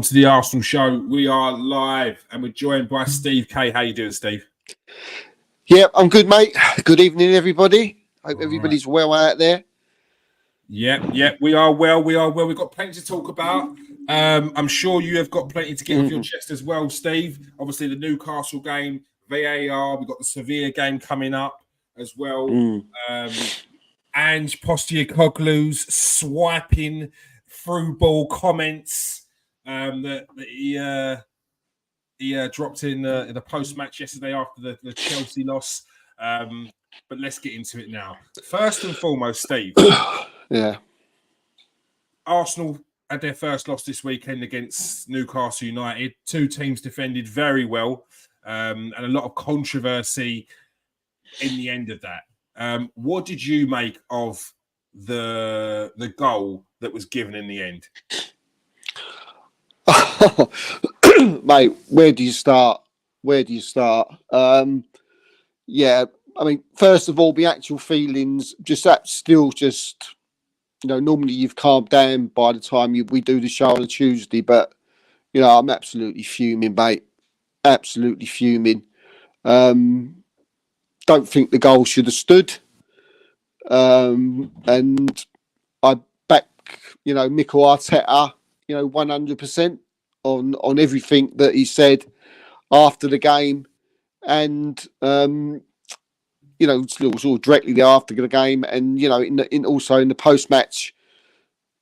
To the Arsenal show. We are live and we're joined by Steve K. How you doing, Steve? Yeah, I'm good, mate. Good evening, everybody. Hope everybody's well out there. Yeah, we are well. We've got plenty to talk about. I'm sure you have got plenty to get off your chest as well, Steve. Obviously, the Newcastle game, VAR. We've got the Sevilla game coming up as well. And Postecoglou's swiping through ball comments that he dropped in the post match yesterday after the Chelsea loss. But let's get into it now. First and foremost, Steve. Yeah. Arsenal had their first loss this weekend against Newcastle United. Two teams defended very well, and a lot of controversy in the end of that. What did you make of the goal that was given in the end? Mate, where do you start? Yeah, I mean, first of all, the actual feelings, normally you've calmed down by the time we do the show on a Tuesday, but, I'm absolutely fuming, mate. Absolutely fuming. Don't think the goal should have stood. And I back, Mikel Arteta, 100% on everything that he said after the game. And, sort of directly after the game and, also in the post-match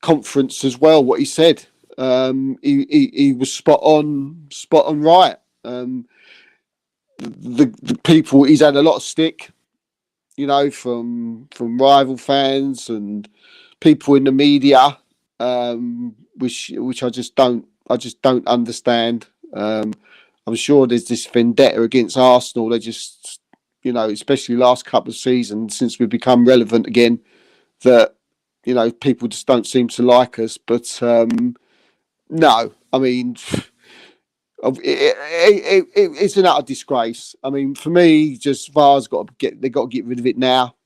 conference as well, what he said. He was spot on right. The people, he's had a lot of stick, from rival fans and people in the media, which I just don't understand. I'm sure there's this vendetta against Arsenal. They just, especially last couple of seasons since we've become relevant again, that, people just don't seem to like us. But no, I mean, it's an utter disgrace. I mean, for me, just VAR's they got to get rid of it now.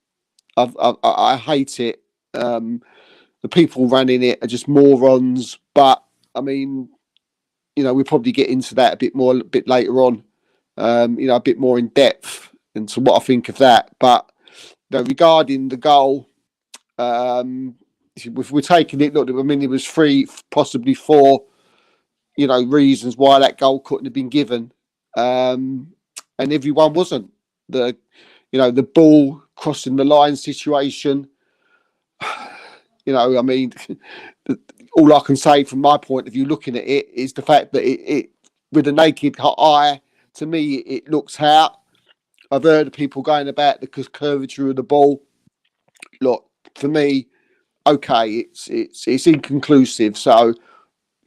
I hate it. The people running it are just morons. But I mean, we'll probably get into that a bit later on. A bit more in depth into what I think of that. But regarding the goal, if we're taking it, look, I mean, it was 3, possibly 4, reasons why that goal couldn't have been given. And everyone wasn't. The ball crossing the line situation. I mean, all I can say from my point of view, looking at it, is the fact that it with a naked eye, to me, it looks out. I've heard of people going about the curvature of the ball. Look, for me, okay, it's inconclusive. So,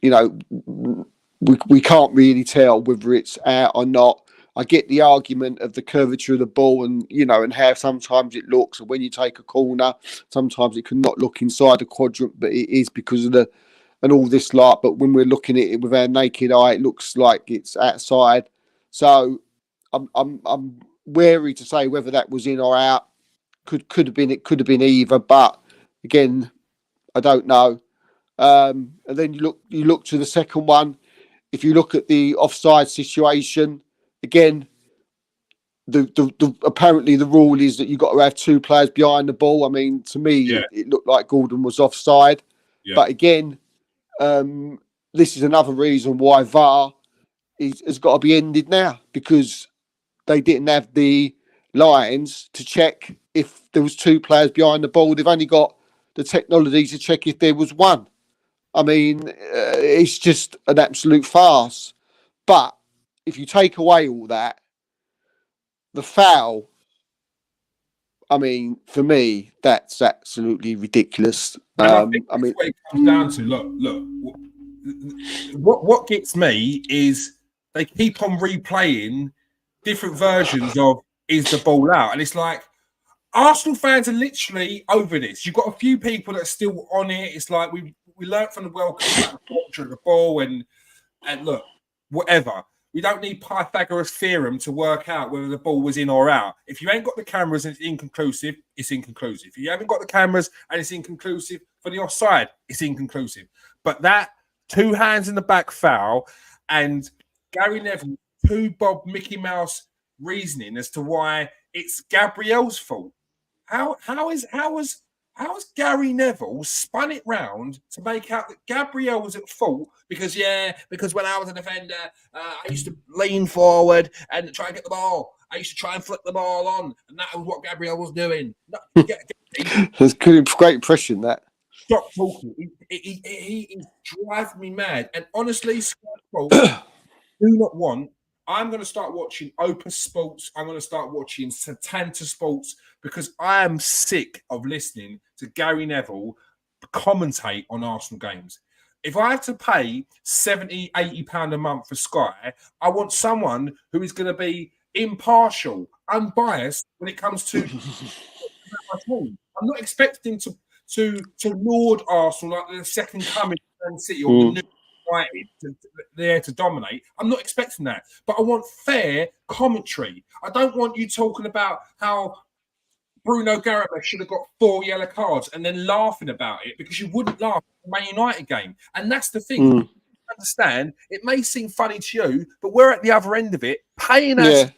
we can't really tell whether it's out or not. I get the argument of the curvature of the ball and, and how sometimes it looks. And when you take a corner, sometimes it can not look inside the quadrant, but it is because of and all this lot. But when we're looking at it with our naked eye, it looks like it's outside. So I'm wary to say whether that was in or out. Could have been, it could have been either, but again, I don't know. And then you look to the second one. If you look at the offside situation, again, the apparently the rule is that you've got to have 2 players behind the ball. I mean, to me, it looked like Gordon was offside. Yeah. But again, this is another reason why VAR has got to be ended now, because they didn't have the lines to check if there was 2 players behind the ball. They've only got the technology to check if there was 1. I mean, it's just an absolute farce. But if you take away all that, the foul, I mean, for me, that's absolutely ridiculous. I mean, what it comes down to, look, what gets me is they keep on replaying different versions of is the ball out, and it's like Arsenal fans are literally over this. You've got a few people that are still on it. It's like we learned from the World Cup about the culture of the ball, and look, whatever. We don't need Pythagoras theorem to work out whether the ball was in or out. If you ain't got the cameras and it's inconclusive, it's inconclusive. If you haven't got the cameras and it's inconclusive for the offside, it's inconclusive. But that 2 hands in the back foul, and Gary Neville, 2 Bob Mickey Mouse reasoning as to why it's Gabriel's fault. How has Gary Neville spun it round to make out that Gabriel was at fault because when I was a defender, I used to lean forward and try and get the ball. I used to try and flick the ball on, and that was what Gabriel was doing. That's a great impression, that. Stop talking. He is driving me mad. And honestly, Sky Sports do not want. I'm going to start watching Opus Sports. I'm going to start watching Setanta Sports because I am sick of listening to Gary Neville commentate on Arsenal games. If I have to pay £70, £80 a month for Sky, I want someone who is going to be impartial, unbiased when it comes to my team. I'm not expecting to lord Arsenal like the second coming of Man City or the new United there to dominate. I'm not expecting that, but I want fair commentary. I don't want you talking about how Bruno Garabach should have got 4 yellow cards and then laughing about it because you wouldn't laugh at the Man United game. And that's the thing. Understand? It may seem funny to you, but we're at the other end of it, paying us,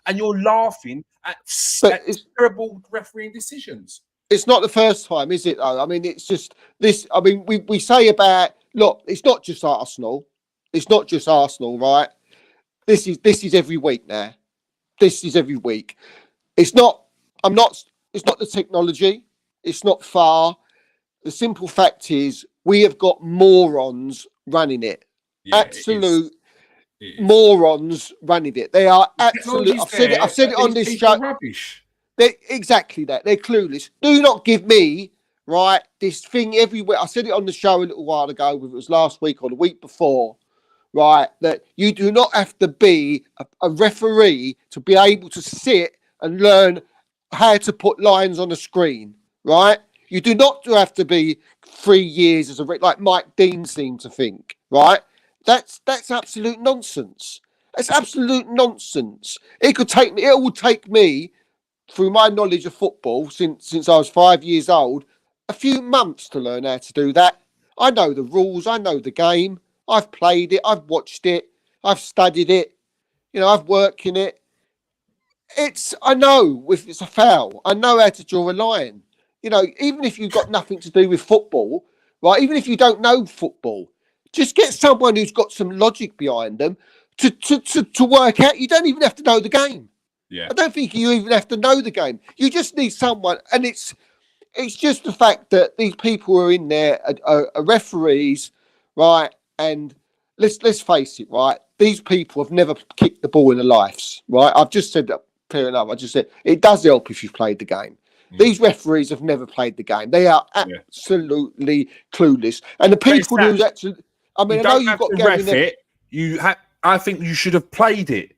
and you're laughing at terrible refereeing decisions. It's not the first time, is it, though? I mean, it's just this. I mean, we say about, look, it's not just Arsenal. It's not just Arsenal, right? This is every week now. This is every week. It's not the technology. It's not far. The simple fact is we have got morons running it. Absolute morons running it. They are absolute. I've said it on this show. Rubbish. They're exactly that. They're clueless. Do not give me this thing everywhere. I said it on the show a little while ago, whether it was last week or the week before, right? That you do not have to be a referee to be able to sit and learn how to put lines on a screen, right? You do not have to be 3 years as like Mike Dean seemed to think, right? That's absolute nonsense. That's absolute nonsense. It would take me, through my knowledge of football since I was 5 years old, a few months to learn how to do that. I know the rules. I know the game. I've played it. I've watched it. I've studied it. I've worked in it. I know if it's a foul. I know how to draw a line. Even if you've got nothing to do with football, right? Even if you don't know football, just get someone who's got some logic behind them to work out. You don't even have to know the game. Yeah. I don't think you even have to know the game. You just need someone, and it's just the fact that these people who are in there are referees, right? And let's face it, right? These people have never kicked the ball in their lives, right? I've just said that, fair enough. I just said it does help if you've played the game. These referees have never played the game. They are absolutely clueless. And the people who actually, I mean, I know you've got Gary Neville. I think you should have played it.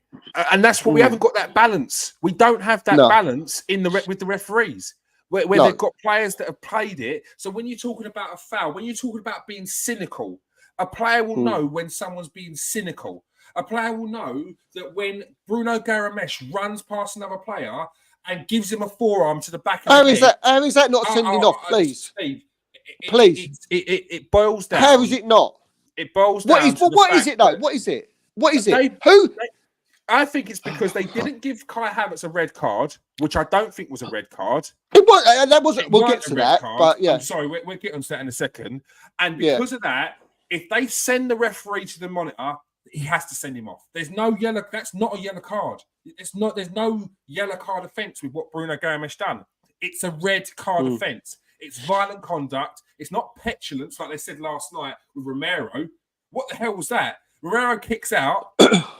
And that's what we haven't got that balance. We don't have that balance with the referees where they've got players that have played it. So when you're talking about a foul, when you're talking about being cynical, a player will know when someone's being cynical. A player will know that when Bruno Garabach runs past another player and gives him a forearm to the back of the head. How is that not sending off, please? Steve, please. It boils down. How is it not? It boils down. What is it, though? What is it? What is it? I think it's because they didn't give Kai Havertz a red card, which I don't think was a red card. That wasn't. We'll get to that. But yeah, I'm sorry, we'll get onto that in a second. And because of that, if they send the referee to the monitor, he has to send him off. There's no yellow. That's not a yellow card. It's not. There's no yellow card offence with what Bruno Garabach done. It's a red card offence. It's violent conduct. It's not petulance like they said last night with Romero. What the hell was that? Romero kicks out.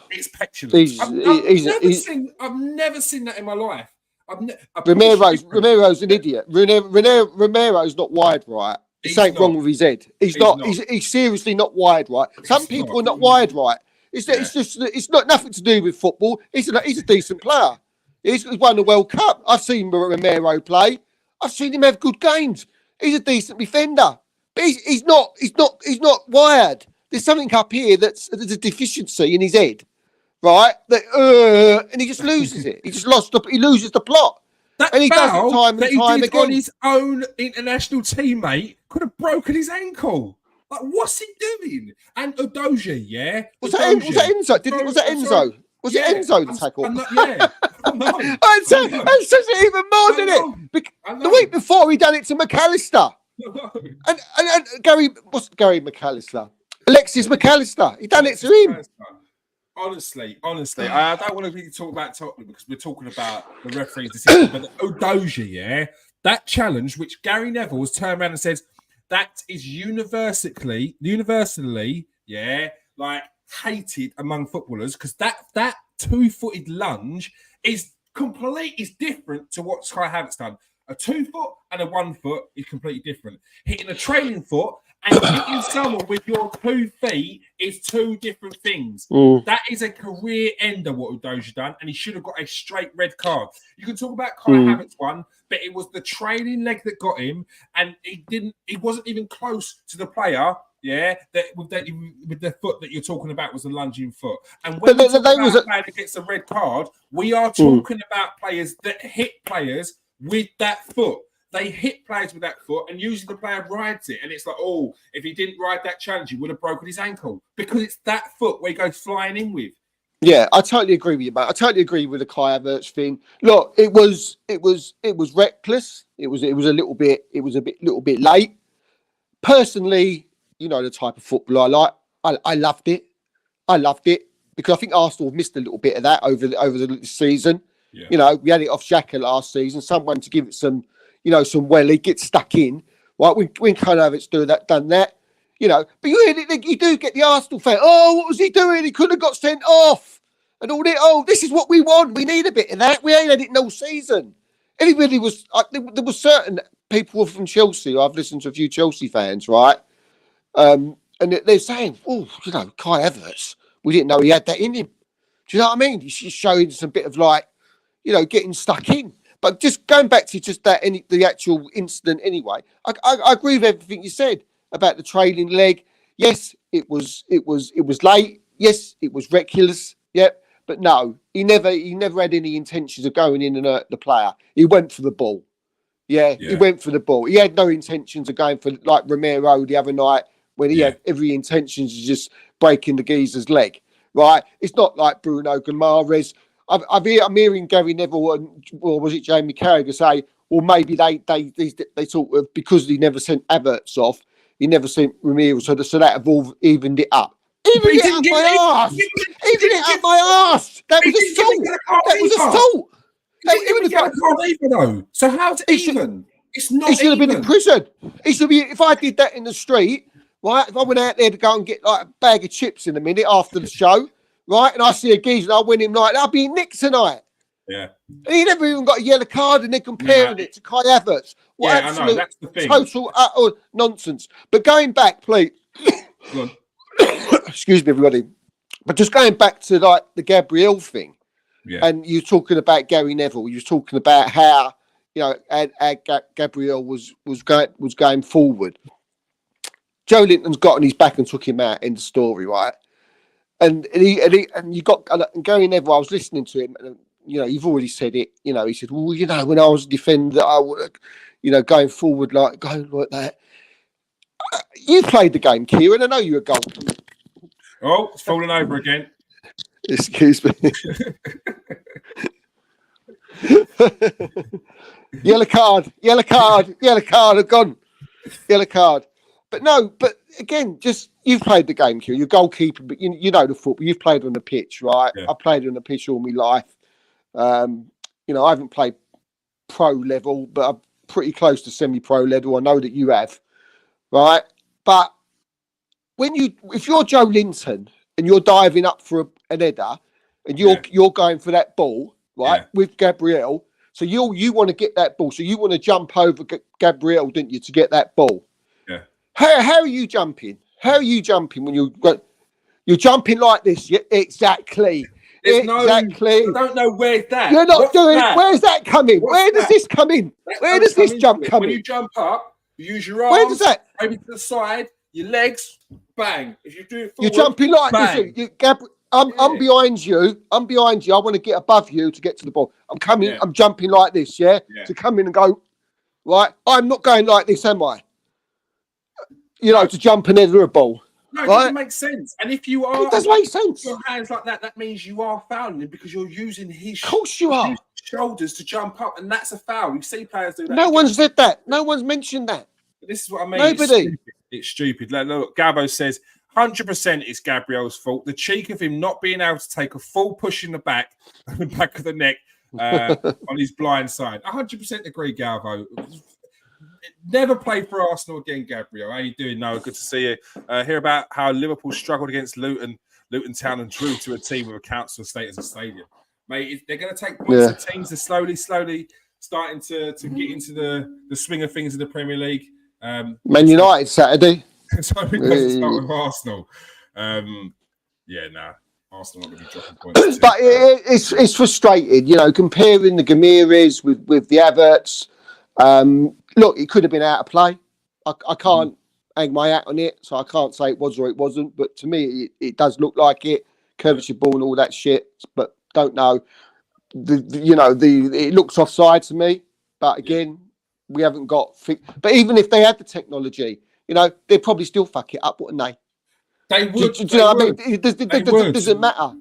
It's petulance. I've never seen that in my life. Romero's an idiot. Romero's not wide right. There's something wrong with his head. He's not. He's seriously not wide right. Some people are not wide right. It's not nothing to do with football. He's a decent player. He's won the World Cup. I've seen Romero play. I've seen him have good games. He's a decent defender. But he's not wired. There's something up here there's a deficiency in his head, right? And he just loses it. He loses the plot. And he does it time and time again. On his own international teammate could have broken his ankle. Like, what's he doing? And Udogie, yeah? Was that Enzo? Was that Enzo? Was it Enzo the tackle? Yeah. No. That says it even more, doesn't it? The week before, he done it to McAllister. And Gary McAllister? Alexis McAllister. He done it to him. Honestly, I don't want to really talk about Tottenham because we're talking about the referee's decision, but Udogie, yeah, that challenge, which Gary Neville was turned around and says, that is universally, yeah, like hated among footballers because that 2-footed lunge is different to what Kai Havertz done. A 2-foot and a 1 foot is completely different. Hitting a trailing foot and hitting someone with your 2 feet is 2 different things. That is a career ender, what Udogie done, and he should have got a straight red card. You can talk about Kai Havertz one, but it was the trailing leg that got him, and he wasn't even close to the player. Yeah, with the foot that you're talking about was a lunging foot. And when we talk about a player that gets a red card, we are talking about players that hit players with that foot. They hit players with that foot, and usually the player rides it. And it's like, oh, if he didn't ride that challenge, he would have broken his ankle because it's that foot where he goes flying in with. Yeah, I totally agree with you, mate. I totally agree with the Kai Havertz thing. Look, it was reckless. It was a little bit late. Personally, you know the type of football I like. I loved it. Because I think Arsenal missed a little bit of that over the season. Yeah. You know, we had it off Xhaka last season. Someone to give it some welly, get stuck in. Right, when Kai Havertz done that. You know, but you do get the Arsenal fan. Oh, what was he doing? He couldn't have got sent off. And all that. Oh, this is what we want. We need a bit of that. We ain't had it no season. Anybody was there was certain people from Chelsea. I've listened to a few Chelsea fans, right? And they're saying, oh, you know, Kai Havertz, we didn't know he had that in him. Do you know what I mean? He's showing some bit of like, you know, getting stuck in. But just going back to just that, the actual incident anyway, I agree with everything you said about the trailing leg. Yes, it was late. Yes, it was reckless. Yep. But no, he never had any intentions of going in and hurt the player. He went for the ball. Yeah, he went for the ball. He had no intentions of going for like Romero the other night when he had every intention of just breaking the geezer's leg. Right? It's not like Bruno Guimaraes. I'm hearing Gary Neville or was it Jamie Carragher say, well, maybe they sort of, because he never sent Havertz off, he never sent Ramirez, so that have all evened it up. Even it up my arse! Even it up my arse! That was assault! That was assault! He didn't get a card either, though. So how's it even? It's not. He should have been in prison. He should be. If I did that in the street, right? If I went out there to go and get like a bag of chips in a minute after the show, right? And I see a geezer and I win him like that, I'll be in Nick tonight. Yeah. And he never even got a yellow card, and they're comparing it to Kai Havertz. Well, yeah, I know. That's the thing. Total utter nonsense. But going back, please. Excuse me, everybody. But just going back to like the Gabriel thing. Yeah. And you're talking about Gary Neville. You're talking about how, you know, Gabriel was going forward. Joe Linton's got on his back and took him out in the story, right? And you got Gary Neville. I was listening to him, and you know, you've already said it. You know, he said, "Well, you know, when I was a defender, I would, you know, going forward like that." You played the game, Kieran. I know you're a goalkeeper. Oh, it's falling over again. Excuse me. Yellow card. I've gone. Yellow card. But again, just you've played the game, Kieran. You're a goalkeeper, but you know the football. You've played on the pitch, right? Yeah. I played on the pitch all my life. You know, I haven't played pro level, but I'm pretty close to semi-pro level. I know that you have, right? But if you're Joe Linton and you're diving up for an header, and you're going for that ball, right, with Gabriel. So you want to get that ball. So you want to jump over Gabriel, didn't you, to get that ball? Yeah. How are you jumping? How are you jumping when you're jumping like this? Yeah, exactly. Exactly. I don't know where's that. You're not doing it. Where's that coming? Where does this come in? Where does this jump come in? When you jump up, you use your arms. Where does that? Maybe to the side, your legs, bang. If you do it forward, you're jumping like bang. this. I'm behind you. I want to get above you to get to the ball. I'm coming. Yeah. I'm jumping like this. Yeah. To come in and go. Right. I'm not going like this, am I? to jump and header a ball. No, it right? doesn't make sense. And if you are, it does make sense. Your hands like that, that means you are fouling him because you're using his, of course you are. Shoulders to jump up, and that's a foul. You see players do that. No one said that. No one's mentioned that. But this is what I mean. Nobody. It's stupid. Look, Gabo says 100% it's Gabriel's fault. The cheek of him not being able to take a full push in the back of the neck on his blind side. 100% agree, Galvo. Never play for Arsenal again, Gabriel. How you doing, Noah? Good to see you. Hear about how Liverpool struggled against Luton Town and drew to a team with a council estate as a stadium. Mate, they're going to take points. The teams are slowly starting to get into the swing of things in the Premier League. Man United Saturday. So it doesn't start with Arsenal. Arsenal not going to be dropping points. But it's frustrating, comparing the Gamiris with the Havertz. Look, it could have been out of play. I can't hang my hat on it, so I can't say it was or it wasn't. But to me, it does look like it. Curvature ball and all that shit. But don't know. It looks offside to me. But again, we haven't got. But even if they had the technology, they'd probably still fuck it up, wouldn't they? They would. Do you know what I mean? It doesn't matter.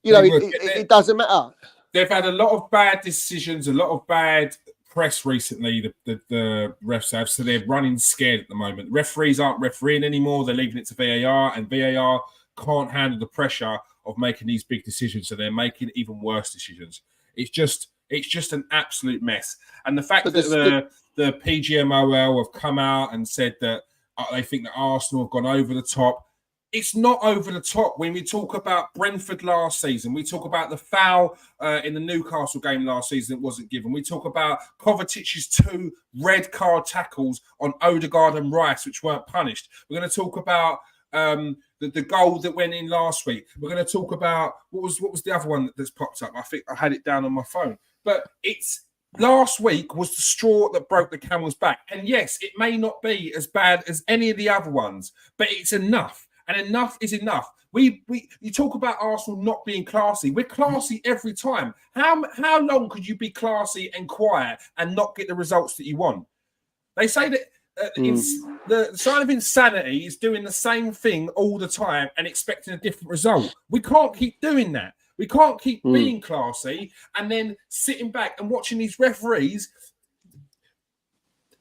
It doesn't matter. They've had a lot of bad decisions, a lot of bad press recently, the refs have, so they're running scared at the moment. Referees aren't refereeing anymore, they're leaving it to VAR, and VAR can't handle the pressure of making these big decisions, so they're making even worse decisions. It's just an absolute mess. And the fact that the PGMOL have come out and said that they think that Arsenal have gone over the top. It's not over the top. When we talk about Brentford last season, we talk about the foul in the Newcastle game last season that wasn't given. We talk about Kovacic's 2 red card tackles on Odegaard and Rice, which weren't punished. We're going to talk about the goal that went in last week. We're going to talk about what was the other one that's popped up. I think I had it down on my phone. But last week was the straw that broke the camel's back. And yes, it may not be as bad as any of the other ones, but it's enough. And enough is enough. You talk about Arsenal not being classy. We're classy every time. How long could you be classy and quiet and not get the results that you want? They say that the sign of insanity is doing the same thing all the time and expecting a different result. We can't keep doing that. We can't keep being classy and then sitting back and watching these referees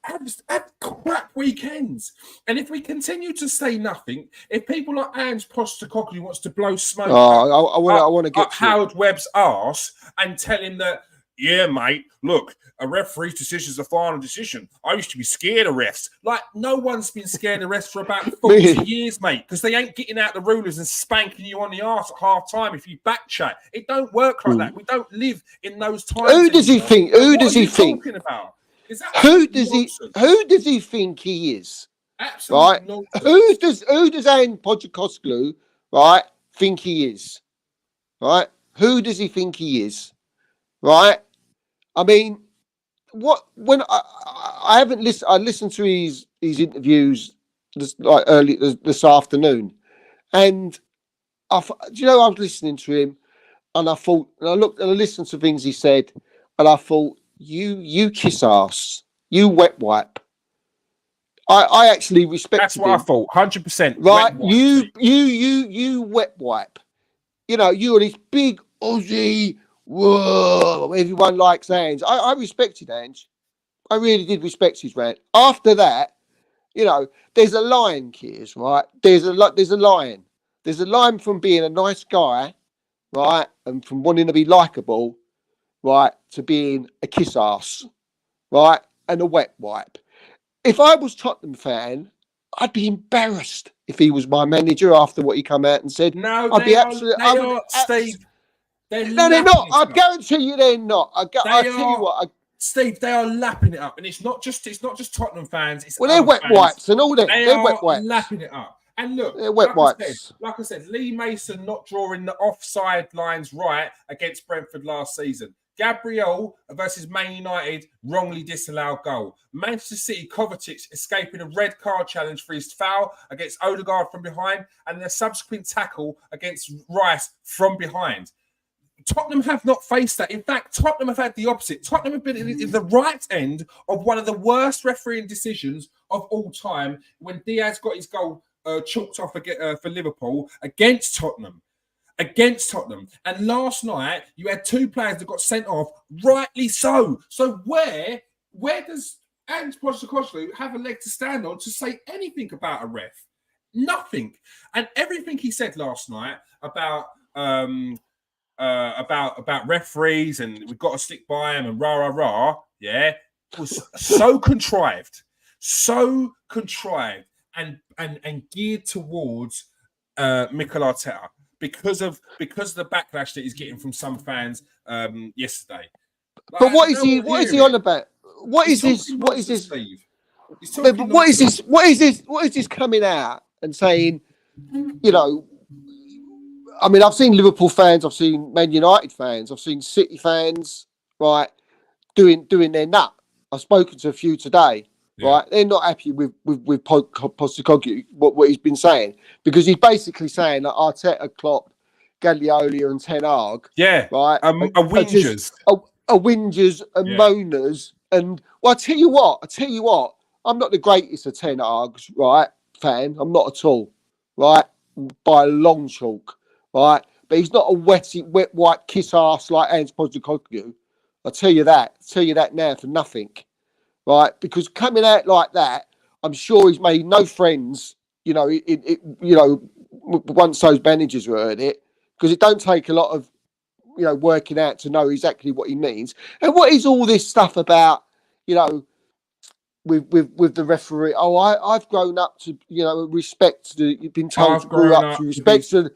have crap weekends. And if we continue to say nothing, if people like Ange Postecoglou wants to blow smoke I want to get Howard Webb's arse and tell him that, yeah, mate, look, a referee's decision is a final decision. I used to be scared of refs. Like, no one's been scared of refs for about 40 years, mate, because they ain't getting out the rulers and spanking you on the arse at half time if you back chat. It don't work like that. We don't live in those times. Who does he think? Who does he think? Talking about? Who does he think he is? Absolutely. Right? Who does Ange Postecoglou, right, think he is? Right? Who does he think he is? Right? I mean, when I haven't listened, I listened to his interviews early this afternoon, and I was listening to him, and I thought, and I looked and I listened to things he said, and I thought, you kiss ass, you wet wipe. I actually respect. That's what I thought. 100%. Right, you wet wipe. You're this big Aussie. Whoa! Everyone likes Ange. I respected Ange. I really did respect his rant. After that, there's a line, Kears, right? There's a line. There's a line from being a nice guy, right, and from wanting to be likable, right, to being a kiss ass, right, and a wet wipe. If I was Tottenham fan, I'd be embarrassed if he was my manager after what he come out and said. No, I'd be absolutely. Steve. They're not. I guarantee you, they're not. I tell you what, Steve, they are lapping it up, and it's not just Tottenham fans. It's they're wet wipes and all that. They're wet wipes. Lapping it up. And look, they're wet wipes. Like I said, Lee Mason not drawing the offside lines right against Brentford last season. Gabriel versus Man United wrongly disallowed goal. Manchester City Kovacic escaping a red card challenge for his foul against Odegaard from behind, and the subsequent tackle against Rice from behind. Tottenham have not faced that. In fact, Tottenham have had the opposite. Tottenham have been in the right end of one of the worst refereeing decisions of all time when Diaz got his goal chalked off for Liverpool against Tottenham. And last night you had two players that got sent off, rightly so. So where does Ange Postecoglou have a leg to stand on to say anything about a ref? Nothing. And everything he said last night about referees and we've got to stick by them and rah, yeah, was so contrived and geared towards Mikel Arteta because of the backlash that he's getting from some fans yesterday. But what is he on about? What is this? What is this? What is this coming out and saying? You know, I mean, I've seen Liverpool fans, I've seen Man United fans, I've seen City fans, right, doing their nut. I've spoken to a few today, right? They're not happy with Postecoglou, what he's been saying, because he's basically saying that Arteta, Klopp, Guardiola, and Ten Hag, right, are whingers, are whingers and moaners. And well, I tell you what, I'm not the greatest of Ten Hag's, right, fan. I'm not at all, right, by a long chalk. Right, but he's not a wet white kiss ass like Ange Postecoglou. I'll tell you that. Now for nothing, right? Because coming out like that, I'm sure he's made no friends. You know, once those managers heard it, because it don't take a lot of, working out to know exactly what he means. And what is all this stuff about? You know, with the referee. Oh, I've grown up to respect. You've been told to grow up to respect to.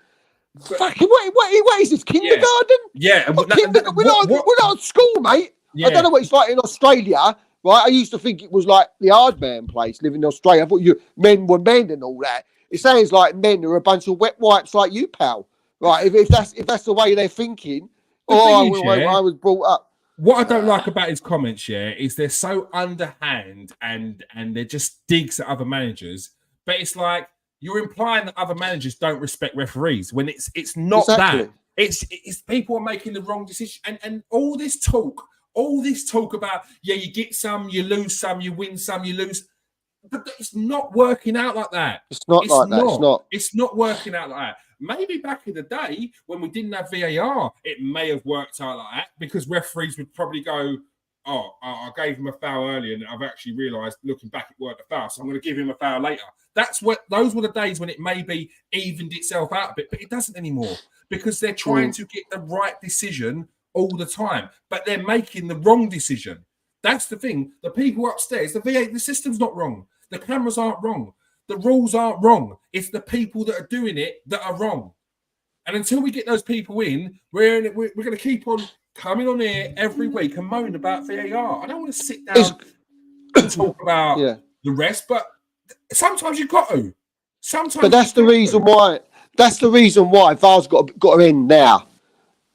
Fucking what is this, kindergarten? Yeah, we're not at school, mate. Yeah. I don't know what it's like in Australia, right? I used to think it was like the hard man place living in Australia. I thought men were men and all that. It sounds like men are a bunch of wet wipes like you, pal. Right? If that's the way they're thinking. I was brought up. What I don't like about his comments, is they're so underhand and they're just digs at other managers. But it's like, you're implying that other managers don't respect referees when it's not exactly that. It's people are making the wrong decision. And all this talk about, you get some, you lose some, you win some, you lose. But it's not working out like that. It's not like that. It's not working out like that. Maybe back in the day when we didn't have VAR, it may have worked out like that because referees would probably go, I gave him a foul earlier and I've actually realised looking back it weren't a foul, so I'm going to give him a foul later. Those were the days when it maybe evened itself out a bit, but it doesn't anymore because they're trying to get the right decision all the time, but they're making the wrong decision. That's the thing. The people upstairs, the system's not wrong. The cameras aren't wrong. The rules aren't wrong. It's the people that are doing it that are wrong. And until we get those people in, we're going to keep on coming on here every week and moan about VAR. I don't want to sit down and talk about the rest, but sometimes you've got to. But that's the reason why. That's the reason why VAR's got to end now,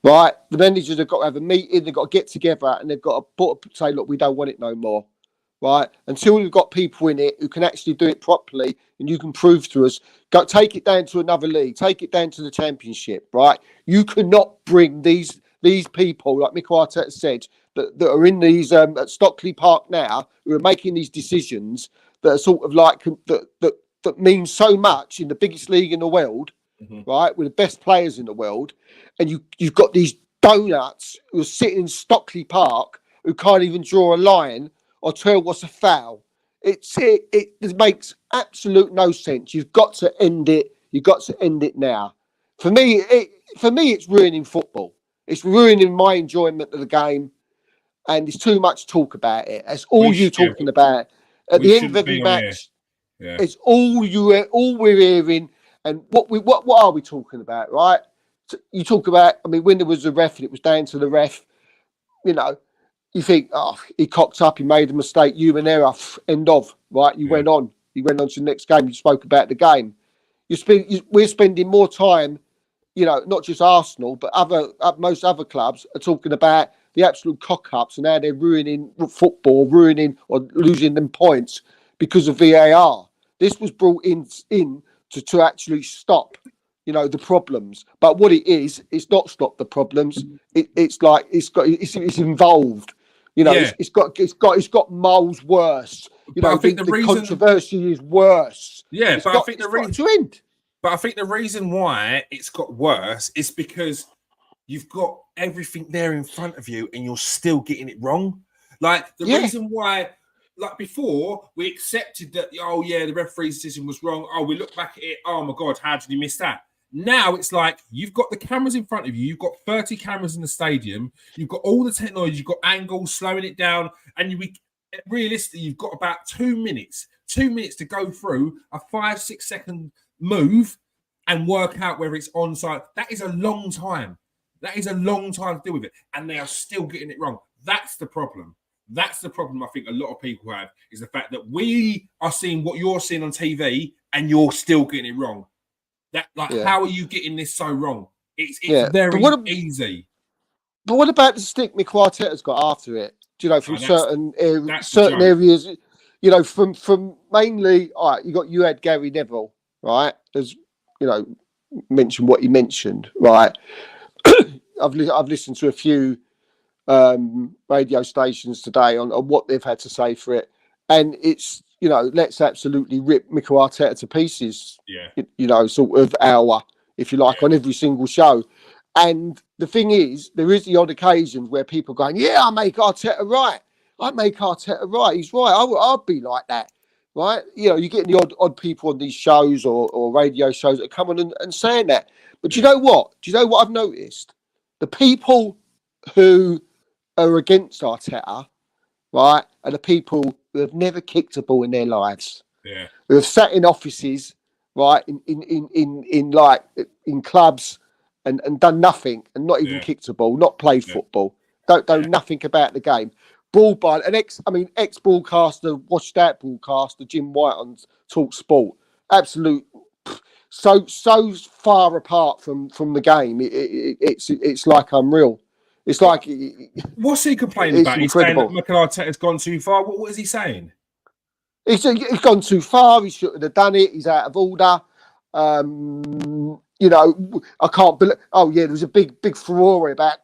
right? The managers have got to have a meeting. They've got to get together and they've got to say, look, we don't want it no more, right? Until we've got people in it who can actually do it properly, and you can prove to us, take it down to another league, take it down to the Championship, right? You cannot bring these people, like Mikel Arteta said, that are in these at Stockley Park now, who are making these decisions that are sort of like that mean so much in the biggest league in the world, right, with the best players in the world, and you've got these donuts who are sitting in Stockley Park who can't even draw a line or tell what's a foul. It makes absolute no sense. You've got to end it. You've got to end it now. For me, it's ruining football. It's ruining my enjoyment of the game, and there's too much talk about it. That's all you're talking about. At the end of every match, it's all we're hearing. And what are we talking about, right? You talk about, I mean, when there was a ref and it was down to the ref, you think, he cocked up, he made a mistake, human error, end of, right? You went on to the next game. You spoke about the game. We're spending more time, not just Arsenal, but most other clubs are talking about the absolute cock-ups and how they're ruining football, ruining or losing them points because of VAR. This was brought in to actually stop, the problems. But what it is, it's not stop the problems. It's involved. It's got miles worse You But I know, think the the reason, controversy is worse. yeah, It's but I got, think it's the got reason, to end. but I think the reason why it's got worse is because you've got everything there in front of you and you're still getting it wrong. Like the Yeah. reason why, like before, we accepted that, oh yeah, the referee's decision was wrong. Oh, we look back at it. Oh my God, how did he miss that? Now it's like you've got the cameras in front of you. You've got 30 cameras in the stadium. You've got all the technology. You've got angles, slowing it down, and realistically, you've got about 2 minutes. 2 minutes to go through a 5-6 second move and work out whether it's onside. That is a long time. That is a long time to deal with it, and they are still getting it wrong. That's the problem. That's the problem I think a lot of people have, is the fact that we are seeing what you're seeing on TV and you're still getting it wrong. How are you getting this so wrong? It's very easy. But what about the stick Mikel Arteta's got after it? Do you know, from certain areas, you know, from mainly, all right, you had Gary Neville, right? As you know, mentioned what he mentioned, right? I've listened to a few radio stations today on what they've had to say for it, and it's, you know, let's absolutely rip Mikel Arteta to pieces. Yeah, you know, sort of hour, if you like, on every single show. And the thing is, there is the odd occasions where people going, yeah, I make Arteta right. I make Arteta right. He's right. I'd be like that, right? You know, you get the odd people on these shows or radio shows that come on and saying that. But do you know what? Do you know what I've noticed? The people who are against Arteta, right, are the people who have never kicked a ball in their lives. Yeah. Who have sat in offices, right, in clubs and done nothing, and not even kicked a ball, not played football, don't know nothing about the game. Broadband, ex broadcaster, watched that broadcaster, Jim White on Talk Sport. Absolute, so far apart from the game. It's like unreal. It's like, what's he complaining about? He's saying that Mikel Arteta's gone too far. What is he saying? He's gone too far. He shouldn't have done it. He's out of order. You know, I can't believe. Oh yeah, there was a big furore about.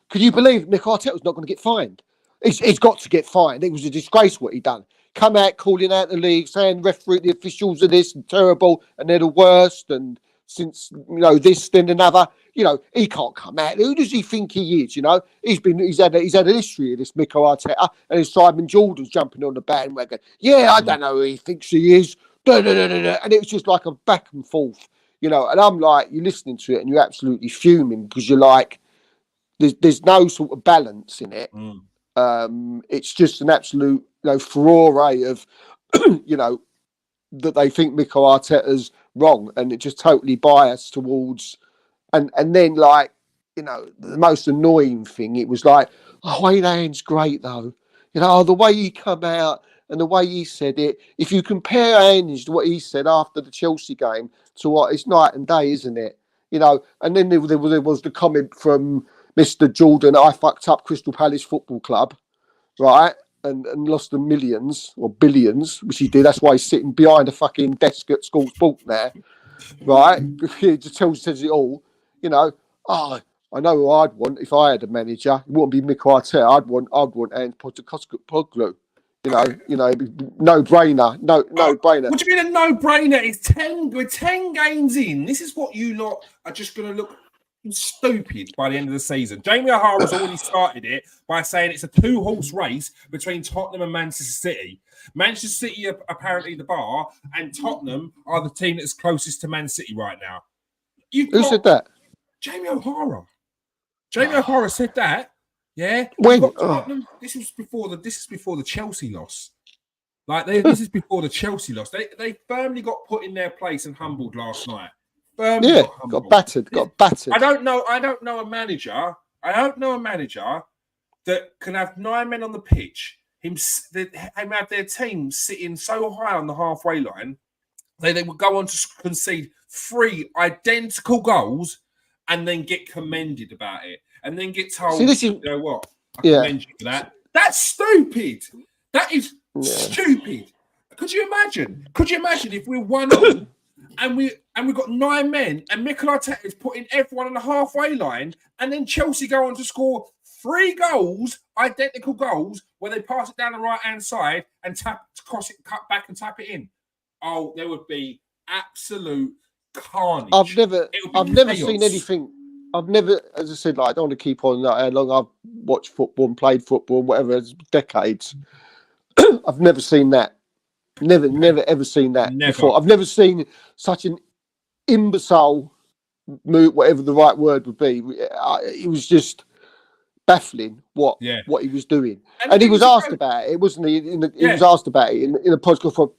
Could you believe Mikel Arteta's not going to get fined? He's got to get fined. It was a disgrace what he done. Come out calling out the league, saying the officials are this and terrible, and they're the worst. And since, you know, this, then another. You know, he can't come out. Who does he think he is? You know, he's had a history of this, Mikel Arteta, and his Simon Jordan's jumping on the bandwagon. Yeah, I don't know who he thinks he is. And it was just like a back and forth, you know. And I'm like, you're listening to it and you're absolutely fuming because you're like, there's no sort of balance in it. It's just an absolute, you know, furore of, you know, that they think Mikel Arteta's wrong, and it just totally biased towards. And then, like, you know, the most annoying thing, it was like, oh, Wayne Hand's great, though. You know, the way he come out and the way he said it. If you compare Ange to what he said after the Chelsea game to what, it's night and day, isn't it? You know, and then there was the comment from Mr. Jordan, I fucked up Crystal Palace Football Club, right? And lost them millions or billions, which he did. That's why he's sitting behind a fucking desk at School Sport there, right? It just says it all. You know, I know who I'd want if I had a manager. It wouldn't be Mikel Arteta. I'd want Ange Postecoglou. You know, no brainer, no brainer. What do you mean a no brainer? We're 10 games in. This is what you lot are just going to look stupid by the end of the season. Jamie O'Hara's already started it by saying it's a 2-horse race between Tottenham and Manchester City. Manchester City are apparently the bar, and Tottenham are the team that's closest to Man City right now. Who said that? Jamie O'Hara. Jamie O'Hara said that. Yeah. When? This is before the Chelsea loss. This is before the Chelsea loss. They firmly got put in their place and humbled last night. Got battered. I don't know a manager that can have 9 men on the pitch. Have their team sitting so high on the halfway line, they would go on to concede 3 identical goals and then get commended about it, and then get told, you know what? I commend you for that. That's stupid. That is stupid. Could you imagine if we're 1-0 and we've got 9 men and Mikel Arteta is putting everyone on the halfway line, and then Chelsea go on to score 3 goals, identical goals, where they pass it down the right-hand side and cross it, cut back and tap it in. Oh, there would be absolute carnage. I've never seen anything. I've never, as I said, like, I don't want to keep on how long I've watched football and played football and whatever, decades. I've never seen that. Never ever seen that before. I've never seen such an imbecile move, whatever the right word would be. It was just baffling what he was doing. And he was asked about it, wasn't he? He was asked about it in a podcast.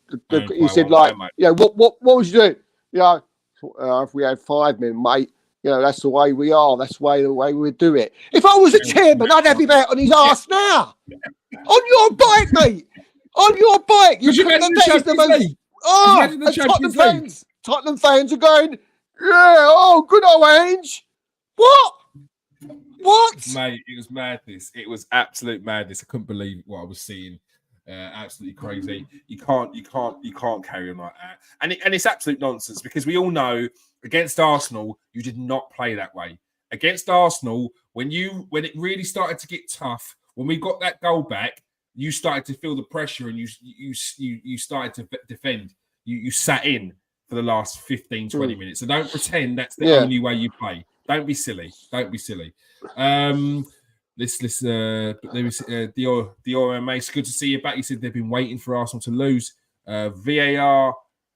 He said, like, what was you doing? If we had 5 men, mate, that's the way we are. That's the way we do it. If I was the chairman, I'd have him out on his arse now. On your bike, mate. On your bike. Tottenham fans are going, good old Ange. What? Mate, it was madness. It was absolute madness. I couldn't believe what I was seeing. Absolutely crazy. You can't carry on like that. And it's absolute nonsense, because we all know against Arsenal, you did not play that way. Against Arsenal, when it really started to get tough, when we got that goal back, you started to feel the pressure and you started to defend. You sat in for the last 15, 20 minutes. So don't pretend that's the only way you play. Don't be silly. Dior MA, it's good to see you back. You said they've been waiting for Arsenal to lose. VAR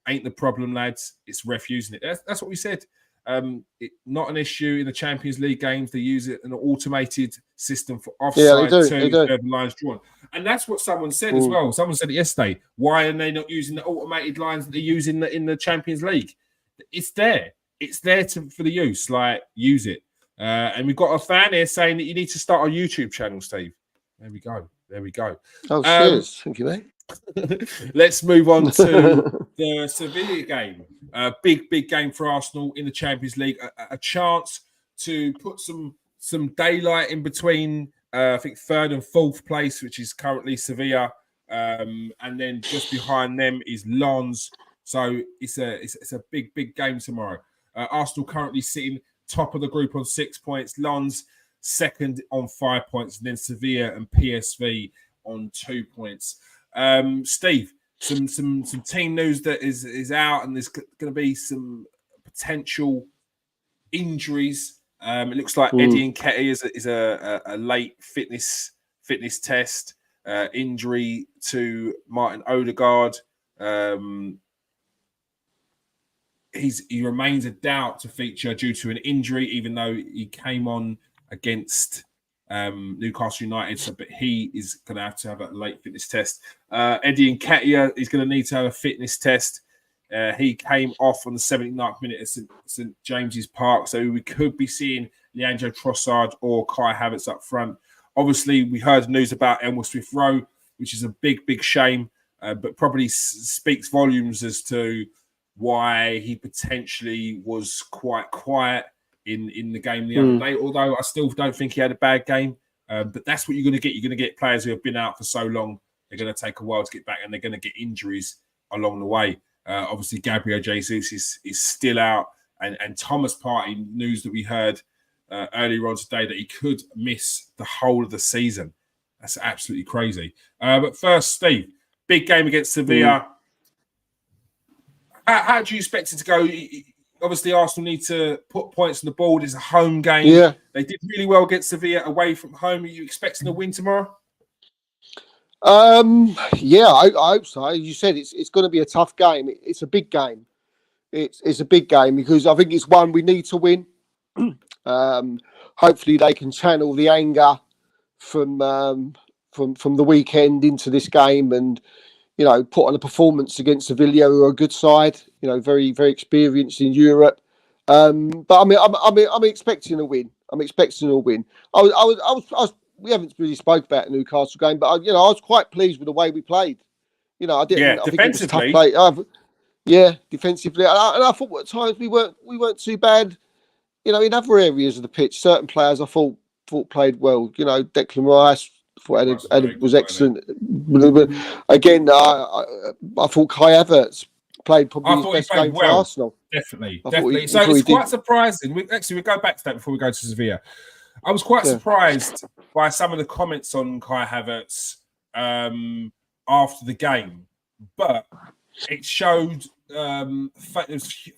ain't the problem, lads. It's ref using it. That's what we said. Not an issue in the Champions League games. They use it an automated system for offside too, lines drawn. And that's what someone said as well. Someone said it yesterday. Why are they not using the automated lines that they use in the Champions League? It's there. It's there for the use. Like, use it. And we've got a fan here saying that you need to start a YouTube channel, Steve. There we go. Oh, cheers. Thank you, mate. Let's move on to the Sevilla game. Big game for Arsenal in the Champions League. A chance to put some daylight in between, I think, 3rd and 4th place, which is currently Sevilla. And then just behind them is Lens. So it's a big game tomorrow. Arsenal currently sitting top of the group on 6 points. Lens second on 5 points. And then Sevilla and PSV on 2 points. Steve, some team news that is out, and there's going to be some potential injuries. It looks like Eddie Nketiah is a late fitness test. Injury to Martin Odegaard. He remains a doubt to feature due to an injury, even though he came on against Newcastle United, but he is going to have a late fitness test. Eddie Nketiah is going to need to have a fitness test. He came off on the 79th minute at St James's Park, so we could be seeing Leandro Trossard or Kai Havertz up front. Obviously, we heard news about Emile Smith-Rowe, which is a big shame, but probably speaks volumes as to why he potentially was quite quiet in the game the other day, although I still don't think he had a bad game. But that's what you're going to get. You're going to get players who have been out for so long. They're going to take a while to get back, and they're going to get injuries along the way. Obviously, Gabriel Jesus is still out, and Thomas Partey, news that we heard earlier on today, that he could miss the whole of the season. That's absolutely crazy. But first, Steve, big game against Sevilla. How do you expect it to go? Obviously, Arsenal need to put points on the board. It's a home game. Yeah. They did really well against Sevilla away from home. Are you expecting a win tomorrow? Yeah, I hope so. As you said, it's going to be a tough game. It's a big game. It's a big game because I think it's one we need to win. Hopefully, they can channel the anger from the weekend into this game and, put on a performance against Sevilla, who are a good side. Very very experienced in Europe. But I'm expecting a win. I'm expecting a win. I was we haven't really spoke about the Newcastle game, but I was quite pleased with the way we played. I didn't. Yeah, I think defensively. It was tough play. Defensively, and I thought at times we weren't too bad. In other areas of the pitch, certain players I thought played well. Declan Rice was excellent. Again, I thought Kai Havertz played probably his best game for Arsenal. Definitely. So it's quite surprising. We'll go back to that before we go to Sevilla. I was quite Yeah. surprised by some of the comments on Kai Havertz after the game, but it showed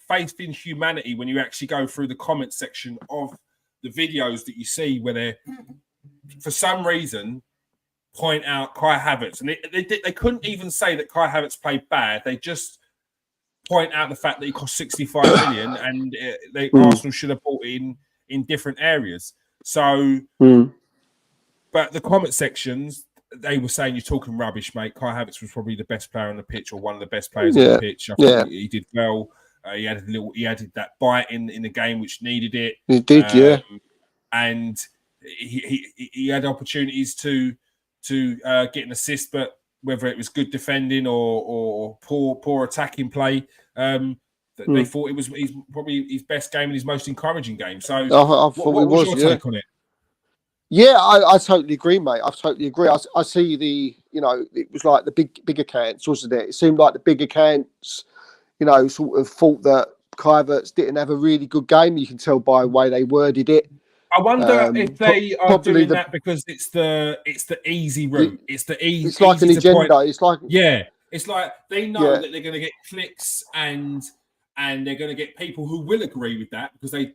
faith in humanity when you actually go through the comment section of the videos that you see where they, for some reason, point out Kai Havertz. And they couldn't even say that Kai Havertz played bad. They just point out the fact that he cost 65 million and Arsenal should have bought in different areas. So, but the comment sections, they were saying you're talking rubbish, mate. Kai Havertz was probably the best player on the pitch, or one of the best players on the pitch. I think he did well. He added that bite in the game which needed it. He did, and he had opportunities to get an assist, but whether it was good defending or poor attacking play, they thought it was probably his best game and his most encouraging game. So, I thought what was your take on it? Yeah, I totally agree, mate. I totally agree. I see it was like the big accounts, wasn't it? It seemed like the big accounts, sort of thought that Kai Havertz didn't have a really good game. You can tell by the way they worded it. I wonder if they are doing that because it's the easy route. It's the easy. It's like an agenda. It's like it's like they know that they're going to get clicks and they're going to get people who will agree with that because they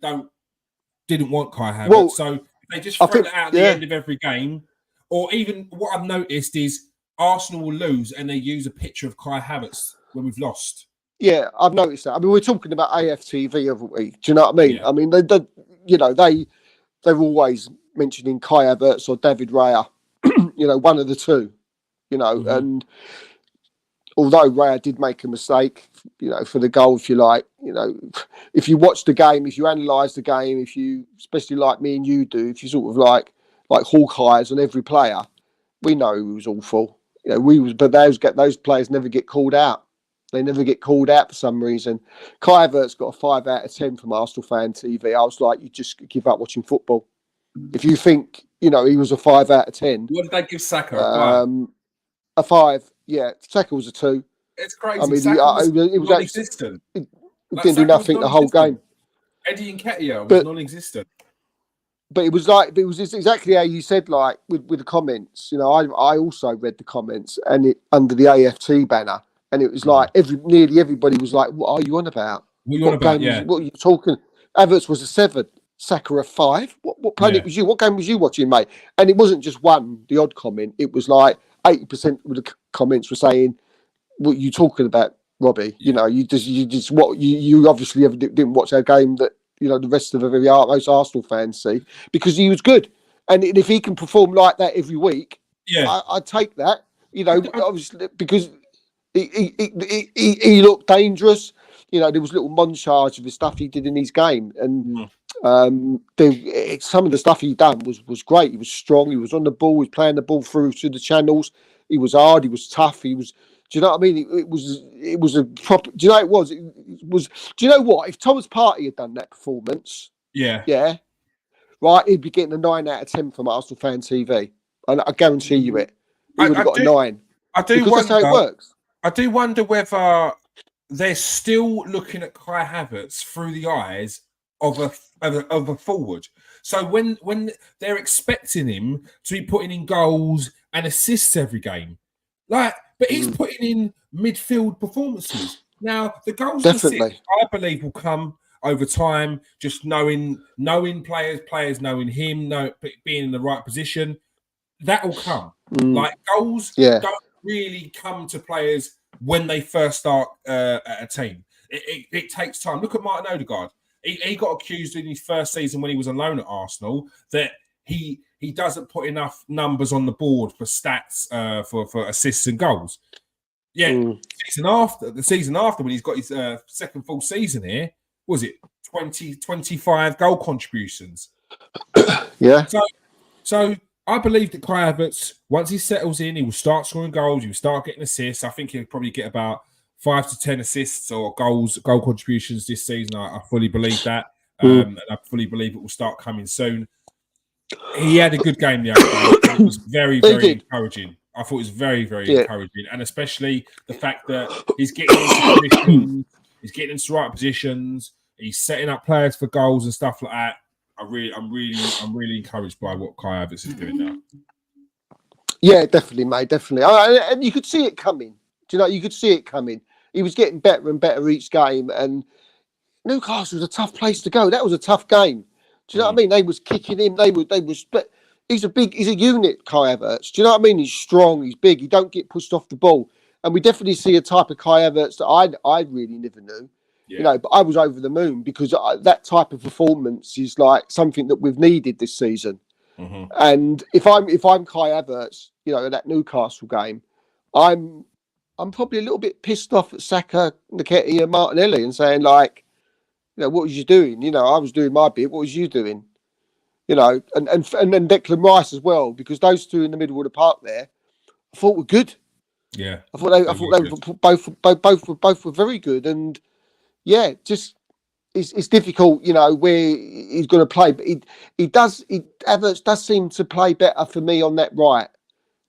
didn't want Kai Havertz. Well, so they just throw it out at the end of every game, or even what I've noticed is Arsenal will lose and they use a picture of Kai Havertz when we've lost. Yeah, I've noticed that. I mean, we're talking about AFTV, haven't we? Do you know what I mean? Yeah. I mean, they're always mentioning Kai Havertz or David Raya, one of the two, and although Raya did make a mistake, for the goal, if you like, if you watch the game, if you analyse the game, if you, especially like me and you do, if you sort of like Hawkeyes on every player, we know he was awful. But those players never get called out. They never get called out for some reason. Kai Havertz got a 5 out of 10 from Arsenal Fan TV. I was like, you just give up watching football. If you think, he was a 5 out of 10. What did they give Saka? A 5. Yeah, Saka was a 2. It's crazy. I mean, it was non-existent. It didn't do nothing the whole game. Eddie Nketiah was non-existent. But it was exactly how you said, like with the comments. I also read the comments and it under the AFT banner. And it was like nearly everybody was like, "What are you on about? What are you talking?" Havertz was a 7, Saka a 5. What planet was you? What game was you watching, mate? And it wasn't just the odd comment. It was like 80% of the comments were saying, "What are you talking about, Robbie? You obviously didn't watch our game that the rest of most Arsenal fans see because he was good, and if he can perform like that every week, I'd take that. Obviously because." He looked dangerous. There was a little montage of the stuff he did in his game, and some of the stuff he done was great. He was strong. He was on the ball. He was playing the ball through the channels. He was hard. He was tough. He was. Do you know what I mean? It was a proper. Do you know what it was? Do you know what? If Thomas Partey had done that performance, right, he'd be getting a 9 out of 10 from Arsenal Fan TV, and I guarantee you it. He would have got a 9. I do because wonder, that's how it works. I do wonder whether they're still looking at Kai Havertz through the eyes of a forward. So when they're expecting him to be putting in goals and assists every game, but he's putting in midfield performances. Now the goals and assists, I believe, will come over time. Just knowing players knowing him, being in the right position, that will come. Like goals don't really come to players when they first start a team. It takes time. Look at Martin Odegaard. He got accused in his first season when he was on loan at Arsenal that he doesn't put enough numbers on the board for stats for assists and goals. The season after when he's got his second full season here, was it 25 goal contributions? So I believe that Kai Havertz, once he settles in, he will start scoring goals. He will start getting assists. I think he'll probably get about 5 to 10 assists or goal contributions this season. I fully believe that, and I fully believe it will start coming soon. He had a good game the other day. It was very, very encouraging. I thought it was very, very encouraging, and especially the fact that he's getting into positions, he's getting into the right positions, he's setting up players for goals and stuff like that. I'm really encouraged by what Kai Havertz is doing now. Yeah, definitely, mate, definitely. And you could see it coming. Do you know? You could see it coming. He was getting better and better each game, and Newcastle was a tough place to go. That was a tough game. Do you know what I mean? They was kicking him. They was. But he's a unit, Kai Havertz. Do you know what I mean? He's strong. He's big. He don't get pushed off the ball. And we definitely see a type of Kai Havertz that I really never knew. Yeah. You know, but I was over the moon because that type of performance is like something that we've needed this season. Mm-hmm. And if I'm Kai Havertz, you know, in that Newcastle game, I'm probably a little bit pissed off at Saka, Nketiah, and Martinelli, and saying like, you know, what was you doing? You know, I was doing my bit. What was you doing? You know, and then Declan Rice as well, because those two in the middle of the park there, I thought were good. Yeah, I thought they both were very good, and yeah, just it's difficult, you know, where he's going to play, but Havertz does seem to play better for me on that right.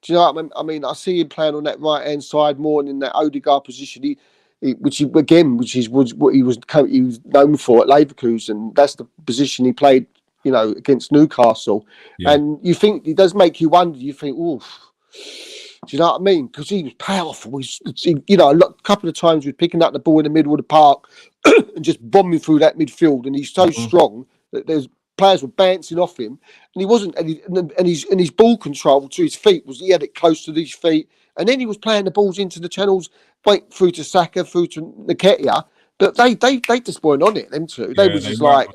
Do you know what I mean? I see him playing on that right hand side more than in that Odegaard position. Which is what he was known for at Leverkusen. That's the position he played, you know, against Newcastle. Yeah. And you think it does make you wonder. You think, oof. Do you know what I mean? Because he was powerful. You know, a couple of times he was picking up the ball in the middle of the park and just bombing through that midfield. And he's so strong that there's players were bouncing off him, and he wasn't. And his ball control to his feet he had it close to his feet, and then he was playing the balls into the channels, went through to Saka, through to Nketiah. But they just weren't on it. Them two, they were just like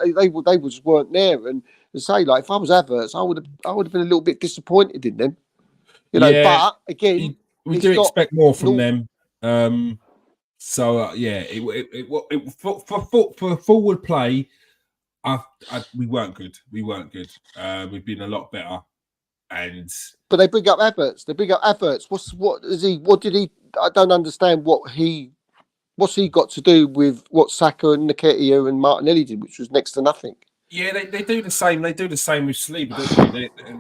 they just weren't there. And to say like, if I was Havertz, I would have been a little bit disappointed in them. You know, but again, we do expect more from them. So for forward play, we weren't good. We've been a lot better. But they bring up Havertz. What did he? I don't understand what's he got to do with what Saka and Nketiah and Martinelli did, which was next to nothing. Yeah, they do the same. They do the same with Saliba, don't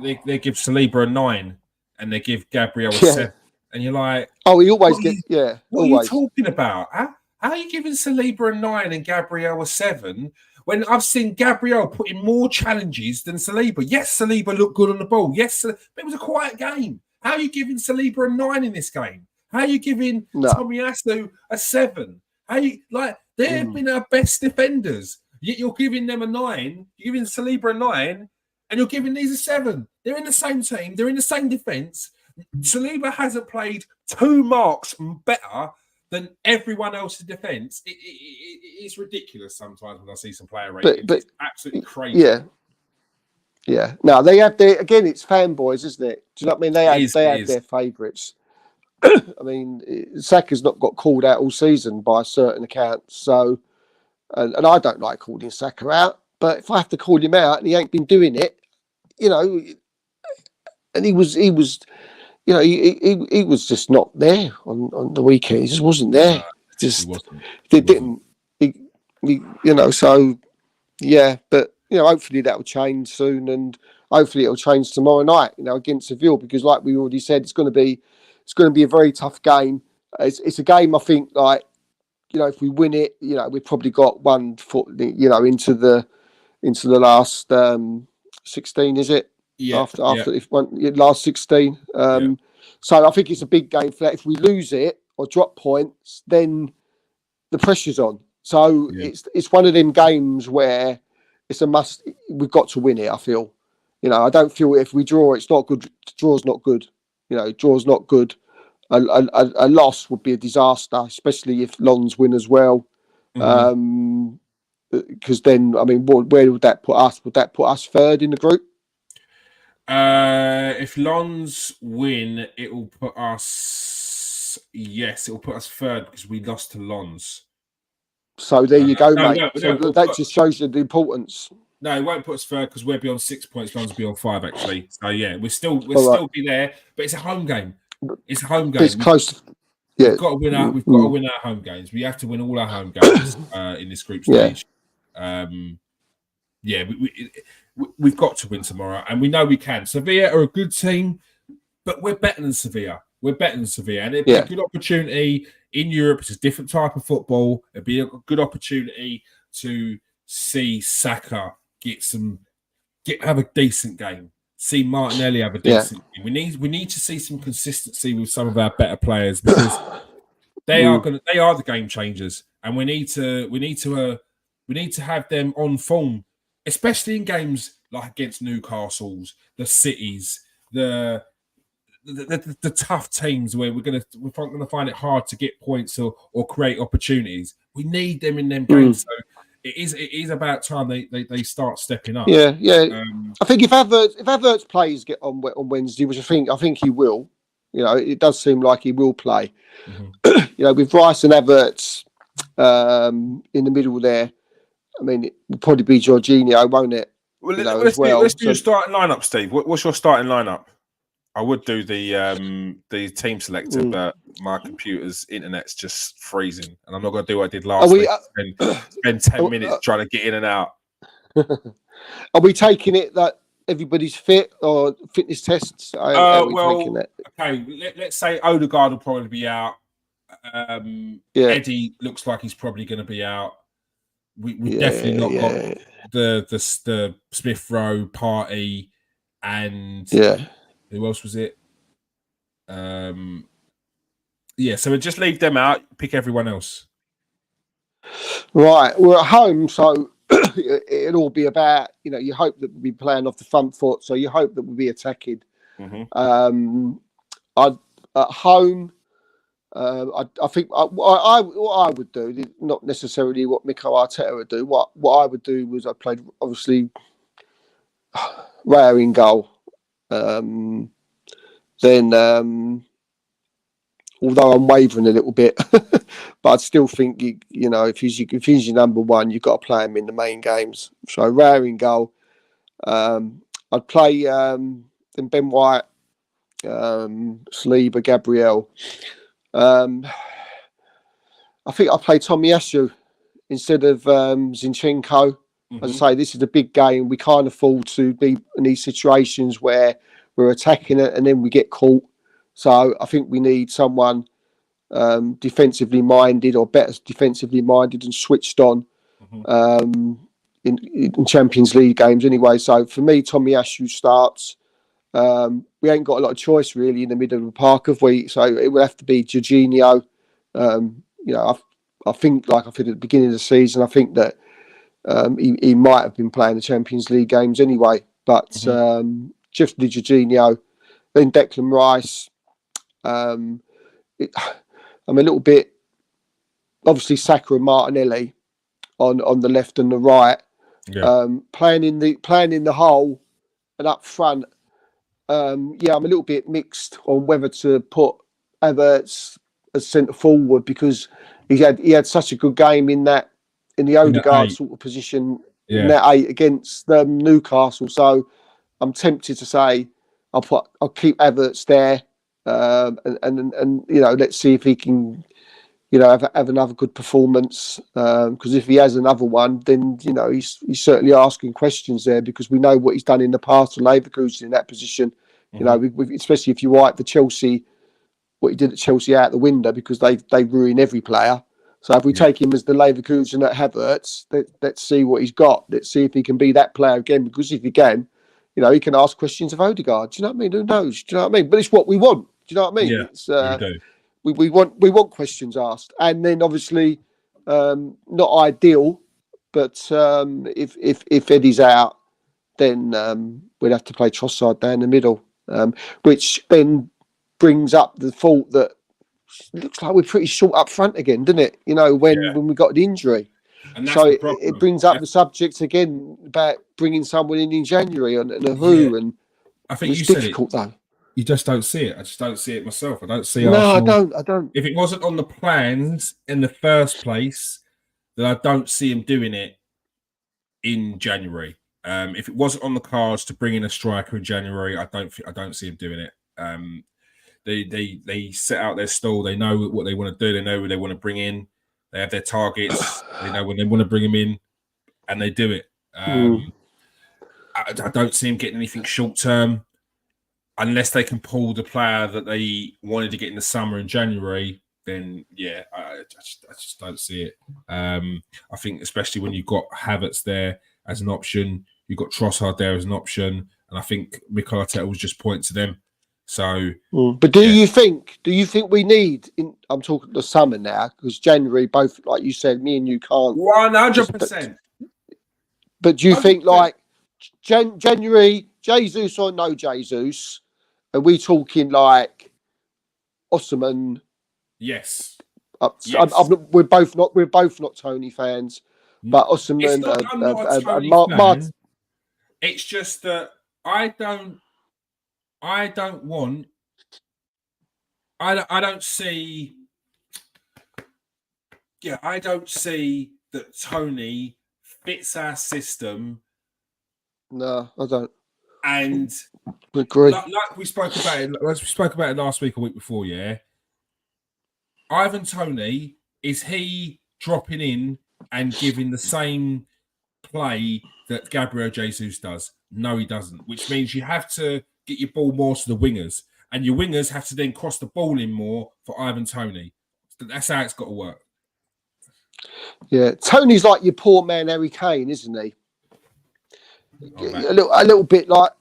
they? They give Saliba a 9 and they give Gabriel a 7. And you're like, oh, he always gets, yeah. What always. Are you talking about? How are you giving Saliba a 9 and Gabriel a 7 when I've seen Gabriel put in more challenges than Saliba? Yes, Saliba looked good on the ball. Yes, but it was a quiet game. How are you giving Saliba a 9 in this game? How are you giving Tomiyasu a 7? How you like? They've been our best defenders. Yet you're giving them a 9. You're giving Saliba a 9, and you're giving these a 7. They're in the same team. They're in the same defence. Saliba hasn't played 2 marks better than everyone else's defence. It's ridiculous sometimes when I see some player ratings. But it's absolutely crazy. Yeah. No, they have again. It's fanboys, isn't it? Do you know what I mean? They have their favourites. I mean, Saka's not got called out all season by certain accounts. So, and I don't like calling Saka out, but if I have to call him out and he ain't been doing it, you know, and he was. You know, he was just not there on the weekend. He just wasn't there. They didn't. You know, so yeah. But you know, hopefully that will change soon, and hopefully it'll change tomorrow night. You know, against Seville, because like we already said, it's going to be a very tough game. It's a game I think like, you know, if we win it, you know, we've probably got 1 foot, you know, into the last 16. Is it? Yeah, after last 16. So I think it's a big game for that. If we lose it or drop points, then the pressure's on. So it's one of them games where it's a must. We've got to win it. I feel, you know, I don't feel if we draw, it's not good. Draw's not good. You know, draw's not good. A loss would be a disaster, especially if Lons win as well. Because then, I mean, where would that put us? Would that put us 3rd in the group? If Lons win, it will put us. Yes, it will put us 3rd because we lost to Lons. So there you go, mate. That just shows you the importance. No, it won't put us 3rd because we'll be on 6 points. Lons will be on 5 actually. So yeah, we'll still be there, but it's a home game. It's a home game. It's close. Yeah, we've got to win We've got to win our home games. We have to win all our home games in this group stage. We've got to win tomorrow, and we know we can. Sevilla are a good team, but we're better than Sevilla. And it'd be a good opportunity in Europe. It's a different type of football. It'd be a good opportunity to see Saka have a decent game. See Martinelli have a decent game. We need to see some consistency with some of our better players because they are the game changers, and we need to have them on form, especially in games like against Newcastle's, the Cities, the tough teams where we're going to find it hard to get points or create opportunities. We need them in them games. So it is about time they start stepping up. Yeah. I think if Havertz plays get on Wednesday, which I think he will, it does seem like he will play. Mm-hmm. With Rice and Havertz in the middle there, I mean, it will probably be Jorginho, won't it? Well, let's do your starting lineup, Steve. What's your starting lineup? I would do the team selector, but my computer's internet's just freezing, and I'm not going to do what I did last week. Spend 10 minutes trying to get in and out. Are we taking it that everybody's fit or fitness tests? Okay. Let's say Odegaard will probably be out. Eddie looks like he's probably going to be out. We definitely not got the Smith Rowe party and who else was it? So we just leave them out. Pick everyone else. Right, we're at home, so it'll all be about you hope that we'll be playing off the front foot, so you hope that we'll be attacking. Mm-hmm. At home. I think what I would do, not necessarily what Mikel Arteta would do. What I would do was I played obviously Raya in goal. Then, although I'm wavering a little bit, but I still think if he's your number one, you've got to play him in the main games. So Raya in goal. I'd play then Ben White, Saliba, Gabriel. I think I play Tomiyasu instead of Zinchenko. Mm-hmm. As I say, this is a big game. We can't afford to be in these situations where we're attacking it and then we get caught. So I think we need someone defensively minded or better defensively minded and switched on in Champions League games anyway. So for me, Tomiyasu starts. We ain't got a lot of choice really in the middle of the park, have we? So it will have to be Jorginho. I think, like I said at the beginning of the season, I think that he might have been playing the Champions League games anyway. But just the Jorginho, then Declan Rice. I'm a little bit obviously Saka and Martinelli on the left and the right, playing in the hole and up front. I'm a little bit mixed on whether to put Havertz as centre forward because he had such a good game in the Odegaard sort of position in that 8 against Newcastle. So I'm tempted to say I'll keep Havertz there, and let's see if he can have another good performance. Because if he has another one, then he's certainly asking questions there because we know what he's done in the past to Leverkusen in that position. Especially if you wipe the Chelsea, what he did at Chelsea out the window because they ruin every player. So if we take him as the Leverkusen at Havertz, let's see what he's got. Let's see if he can be that player again. Because if he can, he can ask questions of Odegaard. Do you know what I mean? Who knows? Do you know what I mean? But it's what we want. Do you know what I mean? Yeah, it's, we want questions asked, and then obviously not ideal, but if Eddie's out, then we'd have to play Trossard down the middle, which then brings up the thought that it looks like we're pretty short up front again, doesn't it? When we got the injury. And so it brings up the subject again about bringing someone in January and who. And I think it's difficult though. You just don't see it. I just don't see it myself. I don't see. No, Arsenal. I don't. If it wasn't on the plans in the first place, then I don't see him doing it in January. If it wasn't on the cards to bring in a striker in January, I don't see him doing it. They set out their stall. They know what they want to do. They know who they want to bring in. They have their targets. They know when they want to bring him in, and they do it. I don't see him getting anything short term. Unless they can pull the player that they wanted to get in the summer in January, then yeah, I just don't see it. I think especially when you've got Havertz there as an option, you've got Trossard there as an option, and I think Mikel Arteta was just point to them. So, but do you think we need? I'm talking the summer now because January, both like you said, me and you can't 100%. But do you think like January, Jesus or no Jesus? Are we talking like Osimhen? Yes. Yes. We're both not Tony fans, but Osimhen. I'm not a Tony fan. It's just that I don't see that Tony fits our system. No, I don't. And agree. Like we spoke about it last week or week before, yeah. Ivan Toney, is he dropping in and giving the same play that Gabriel Jesus does? No, he doesn't. Which means you have to get your ball more to the wingers, and your wingers have to then cross the ball in more for Ivan Toney. That's how it's got to work. Yeah, Tony's like your poor man Harry Kane, isn't he? A little bit like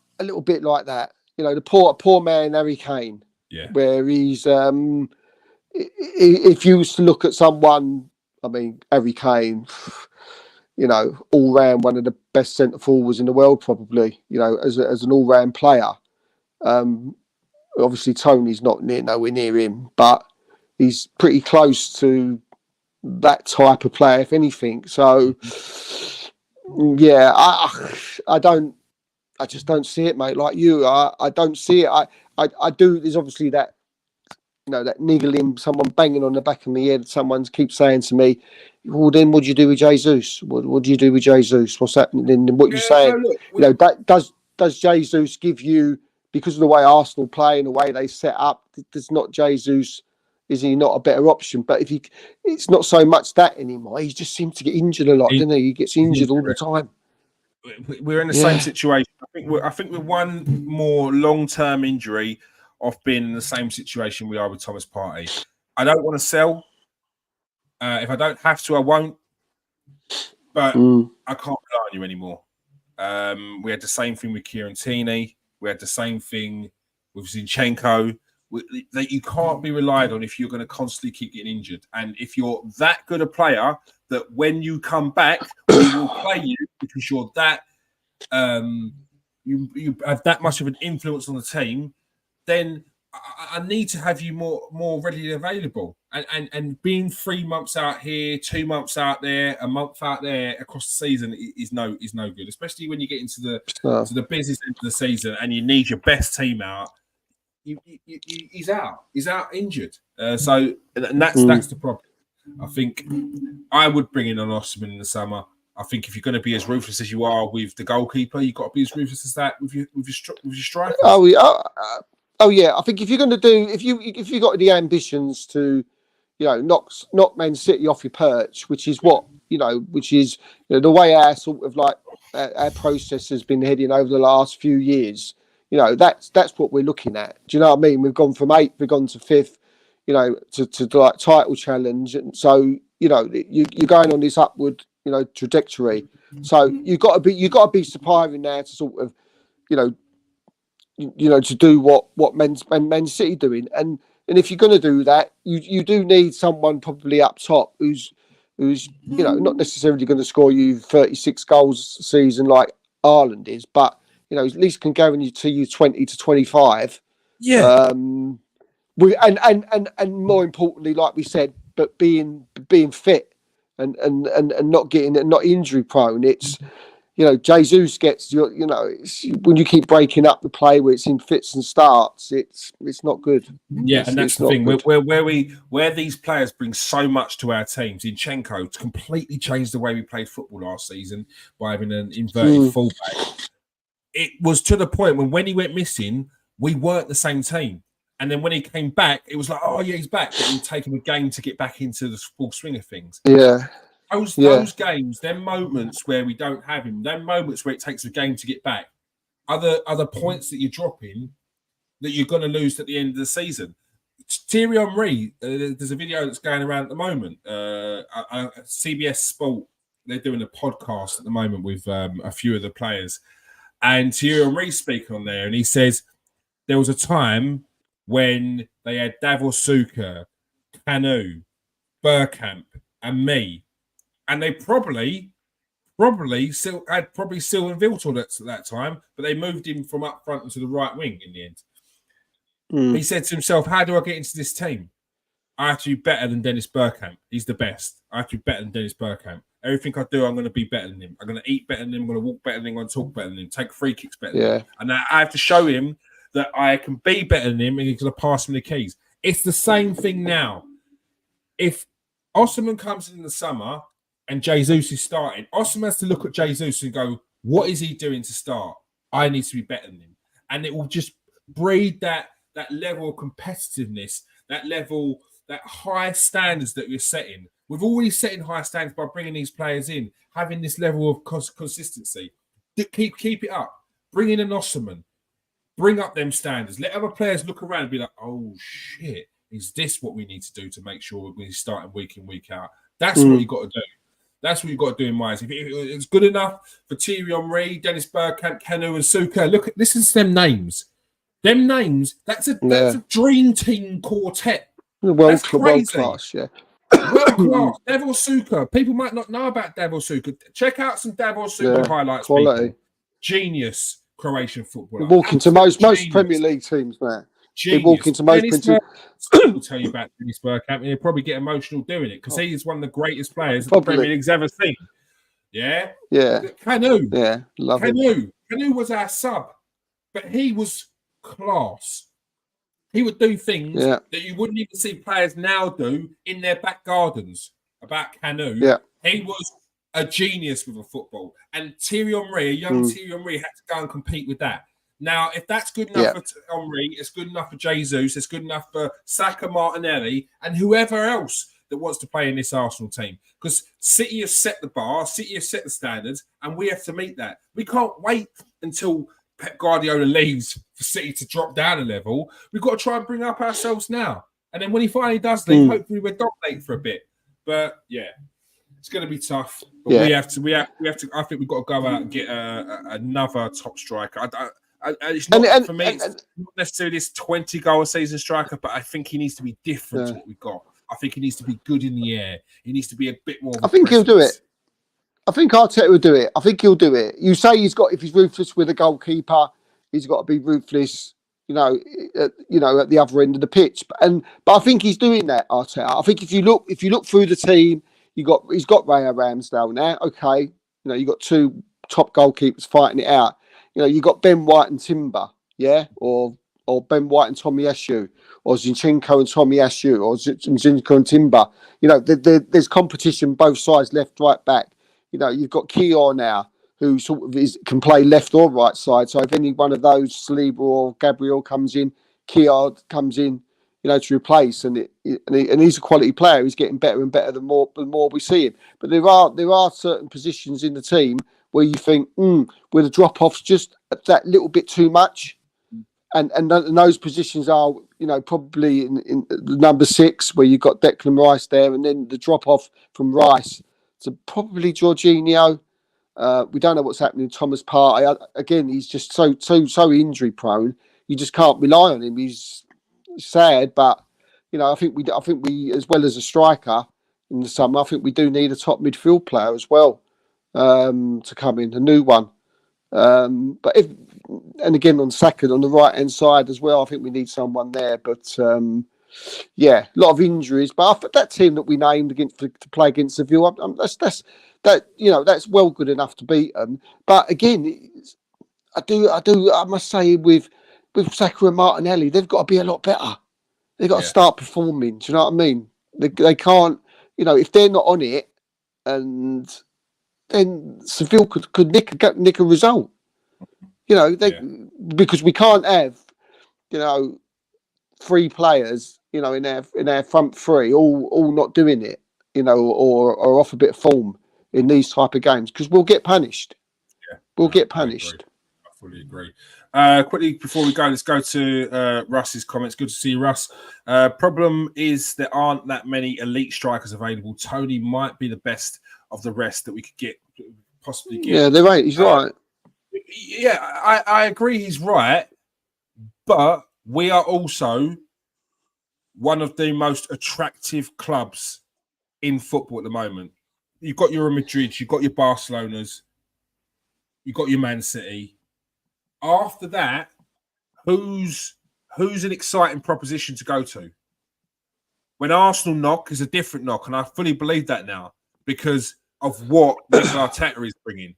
that. You know, the poor man Harry Kane. Yeah. Where he's if you was to look at someone, I mean, Harry Kane, you know, all round one of the best centre forwards in the world, probably. You know, as an all round player. Obviously, Tony's nowhere near him, but he's pretty close to that type of player, if anything. So, yeah, I just don't see it, mate. Like you, I don't see it. I do. There's obviously that, you know, that niggling, someone banging on the back of my head. Someone keeps saying to me, "Well, then what do you do with Jesus? What do you do with Jesus? What's happening?" Then what you're saying, you know, that does Jesus give you, because of the way Arsenal play and the way they set up, does not Jesus? Is he not a better option? But it's not so much that anymore. He just seems to get injured a lot, doesn't he? He gets injured all the time. We're in the same situation. I think we're one more long-term injury of being in the same situation we are with Thomas Partey. I don't want to sell. If I don't have to, I won't. But I can't rely on you anymore. We had the same thing with Kieran Tierney. We had the same thing with Zinchenko. That you can't be relied on if you're going to constantly keep getting injured. And if you're that good a player that when you come back, we will play you because you're that you have that much of an influence on the team, then I need to have you more readily available. And being 3 months out here, 2 months out there, a month out there across the season is no good, especially when you get into the business end of the season and you need your best team out. He's out injured. So that's the problem. I think I would bring in an Osimhen in the summer. I think if you're going to be as ruthless as you are with the goalkeeper, you've got to be as ruthless as that with your strikers. Oh yeah. I think if you're going to do, if you got the ambitions to, you know, knock Man City off your perch, which is the way our sort of like our process has been heading over the last few years. You know, that's what we're looking at. Do you know what I mean? We've gone from 8th, we've gone to 5th, you know, to like title challenge. And so, you know, you're going on this upward, you know, trajectory. So you got to be aspiring now to sort of, you know, to do what Man City doing. And if you're going to do that, you do need someone probably up top who's you know, not necessarily going to score you 36 goals a season like Haaland is, but you know, at least can guarantee you 20 to 25. Yeah. And more importantly, like we said, but being fit and not injury prone. It's, you know, Jesus gets you know, when you keep breaking up the play where it's in fits and starts, it's not good. Yeah, and that's the thing where these players bring so much to our teams. Zinchenko completely changed the way we played football last season by having an inverted fullback. It was to the point when he went missing, we weren't the same team. And then when he came back, it was like, oh, yeah, he's back. But it would take him a game to get back into the full swing of things. Yeah. Those games, them moments where we don't have him, them moments where it takes a game to get back, are the points that you're dropping that you're going to lose at the end of the season. Thierry Henry, there's a video that's going around at the moment. CBS Sport, they're doing a podcast at the moment with a few of the players. And Thierry Henry's speaking on there, and he says there was a time when they had Davor Suker, Kanu, Bergkamp, and me. And they probably still had Sylvain Wiltord at that time, but they moved him from up front into the right wing in the end. He said to himself, how do I get into this team? I have to be better than Dennis Bergkamp. He's the best. I have to be better than Dennis Bergkamp. Everything I do, I'm going to be better than him. I'm going to eat better than him. I'm going to walk better than him. I'm going to talk better than him. Take free kicks better than him. And I have to show him that I can be better than him, and he's going to pass me the keys. It's the same thing now. If Osimhen comes in the summer and Jesus is starting, Osimhen has to look at Jesus and go, what is he doing to start? I need to be better than him. And it will just breed that level of competitiveness, that high standards that we're setting. We've already setting high standards by bringing these players in, having this level of consistency. Keep it up. Bring in an Osimhen. Bring up them standards. Let other players look around and be like, oh, shit, is this what we need to do to make sure we're starting week in, week out? That's what you've got to do. That's what you've got to do in my eyes. If it's good enough for Thierry Henry, Dennis Bergkamp, Kanu, and Suker, listen to them names. Them names, that's a dream team quartet. World class, yeah. World class. Davor Suker. People might not know about Davor Suker. Check out some Davor Suker highlights. Quality. People. Genius Croatian footballer. Walking to most Premier League teams, man. They walk into most I'll tell you about Dennis Bergkamp, and he'll probably get emotional doing it because he is one of the greatest players the Premier League's ever seen. Yeah? Yeah. Kanu. Yeah, love him. Kanu was our sub, but he was class. He would do things that you wouldn't even see players now do in their back gardens. About Kanu, he was a genius with a football. And Thierry Henry, a young Thierry Henry, had to go and compete with that. Now, if that's good enough for Henry, it's good enough for Jesus, it's good enough for Saka, Martinelli, and whoever else that wants to play in this Arsenal team. Because City have set the bar, City have set the standards, and we have to meet that. We can't wait until Pep Guardiola leaves for City to drop down a level. We've got to try and bring up ourselves now. And then when he finally does leave, hopefully we're dominate for a bit. But yeah, it's going to be tough. But we have to. I think we've got to go out and get another top striker. It's not for me. It's not necessarily this 20-goal season striker, but I think he needs to be different to what we've got. I think he needs to be good in the air. He needs to be a bit more. I think he'll do it. I think Arteta will do it. I think he'll do it. You say if he's ruthless with a goalkeeper, he's got to be ruthless, at the other end of the pitch. But I think he's doing that, Arteta. I think if you look through the team, he's got Raya Ramsdale now. Okay, you got two top goalkeepers fighting it out. You got Ben White and Timber, or Ben White and Tomiyasu, or Zinchenko and Tomiyasu, or Zinchenko and Timber. There's competition both sides, left, right, back. You've got Kior now, who sort of can play left or right side. So if any one of those, Saliba or Gabriel comes in, Kior comes in, to replace. And he's a quality player. He's getting better and better the more we see him. But there are certain positions in the team where you think, where the drop-off's just that little bit too much. And those positions are, probably in the number 6, where you've got Declan Rice there, and then the drop-off from Rice to probably Jorginho. We don't know what's happening to Thomas Partey. Again, he's just so injury prone. You just can't rely on him. He's sad, but I think we as well as a striker in the summer, I think we do need a top midfield player as well to come in, a new one. But again on the right hand side as well, I think we need someone there. But a lot of injuries. But that team that we named to play against Seville, that's well good enough to beat them. But again, I must say with Saka and Martinelli, they've got to be a lot better. They've got to start performing. Do you know what I mean? They can't. If they're not on it, and then Seville could nick a result. Because we can't have 3 players, in our front 3, all not doing it, or off a bit of form in these type of games, because we'll get punished. Yeah, we'll get punished. fully agree. Quickly before we go, let's go to Russ's comments. Good to see you, Russ. Problem is there aren't that many elite strikers available. Tony might be the best of the rest that we could possibly get. Yeah, they're right. He's right. Yeah, I agree. He's right, but we are also one of the most attractive clubs in football at the moment. You've got your Madrid, you've got your Barcelonas, you've got your Man City. After that, who's an exciting proposition to go to? When Arsenal knock is a different knock, and I fully believe that now because of what Mikel Arteta is bringing.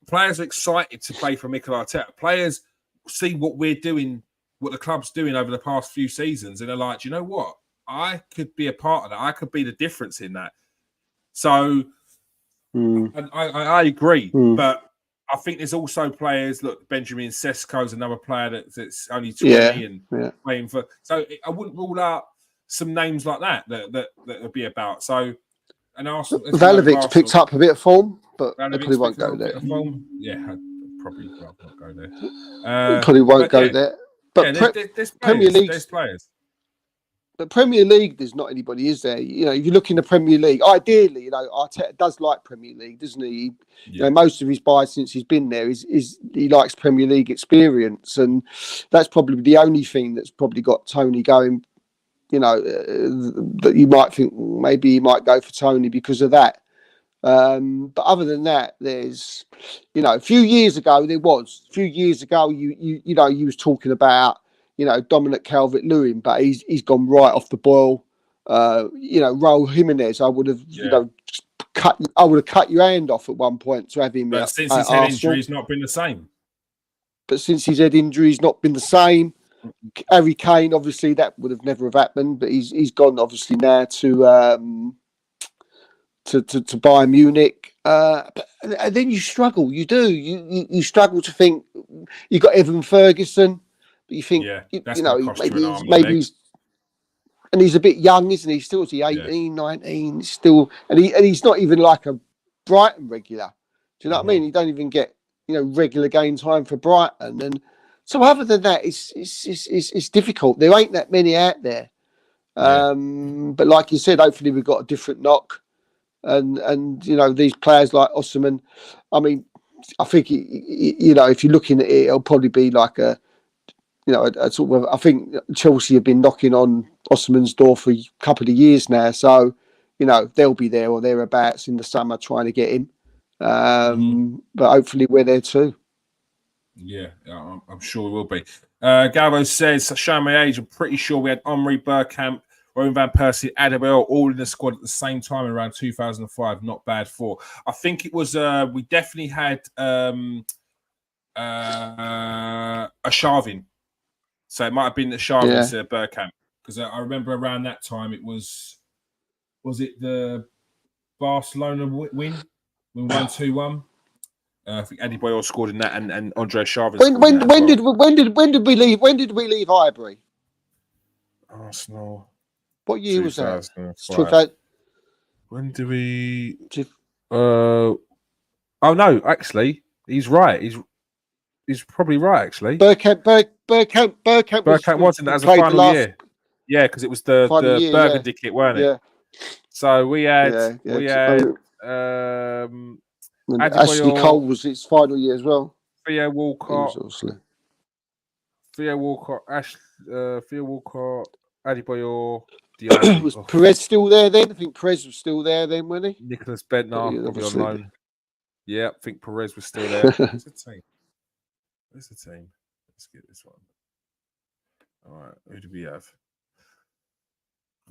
Players are excited to play for Mikel Arteta. Players see what we're doing, what the club's doing over the past few seasons, and they're like, do you know what? I could be a part of that. I could be the difference in that. So and I agree, but I think there's also players. Look, Benjamin Sesko's another player that's only 20 and playing for. So I wouldn't rule out some names like that would be about. So, and Arsenal, Valovic's picked up a bit of form, but they probably won't go there. Yeah, I'd probably not go there. Probably won't go there. But there's Premier League, there's players. But Premier League, there's not anybody, is there? You know, if you look in the Premier League, ideally, you know, Arteta does like Premier League, doesn't he? You know, most of his buys since he's been there is he likes Premier League experience, and that's probably the only thing that's probably got Tony going. You know, that you might think maybe he might go for Tony because of that. But other than that, there's, you know, a few years ago you was talking about, you know, Dominic Calvert-Lewin, but he's gone right off the boil. You know, Raul Jimenez, I would have cut your hand off at one point to have him. But since his head injury, he's not been the same. But since his head injury, he's not been the same. Harry Kane, obviously, that would have never have happened, but he's gone obviously now to Bayern Munich. And then you struggle. You do. You struggle to think. You got Evan Ferguson. But you think, you know, maybe he's, and he's a bit young, isn't he? Still, is he 18, 19? Still, and he's not even like a Brighton regular. Do you know what I mean? He don't even get, you know, regular game time for Brighton. And so, other than that, it's difficult. There ain't that many out there. But like you said, hopefully we've got a different knock. And you know, these players like Osimhen. I mean, I think you know, if you're looking at it, it'll probably be like a sort of. I think Chelsea have been knocking on Osimhen's door for a couple of years now, so you know they'll be there or thereabouts in the summer trying to get him. But hopefully we're there too. Yeah, I'm sure we will be. Galvo says, showing my age, I'm pretty sure we had Omri, Bergkamp, Robin van Persie, Adebayor all in the squad at the same time around 2005. Not bad for. I think it was. We definitely had Arshavin. So it might have been the Sharpness Bergkamp, because I remember around that time it was it the Barcelona win? We won 2-1. I think Adebayor scored in that, and Andre Sharvin. When did we leave? When did we leave Highbury? Arsenal. What year was that? When do we? Oh no, actually, he's right. He's probably right, actually. Bergkamp wasn't as a final year. Yeah, because it was the Burgundy kit, weren't it? Yeah. So we had Ashley Cole was its final year as well. Theo Walcott, Adebayor. Was Perez still there then? I think Perez was still there then, wasn't he? Nicholas Bentner, probably on loan. Yeah, I think Perez was still there. Where's the team? Let's get this one. All right, who do we have?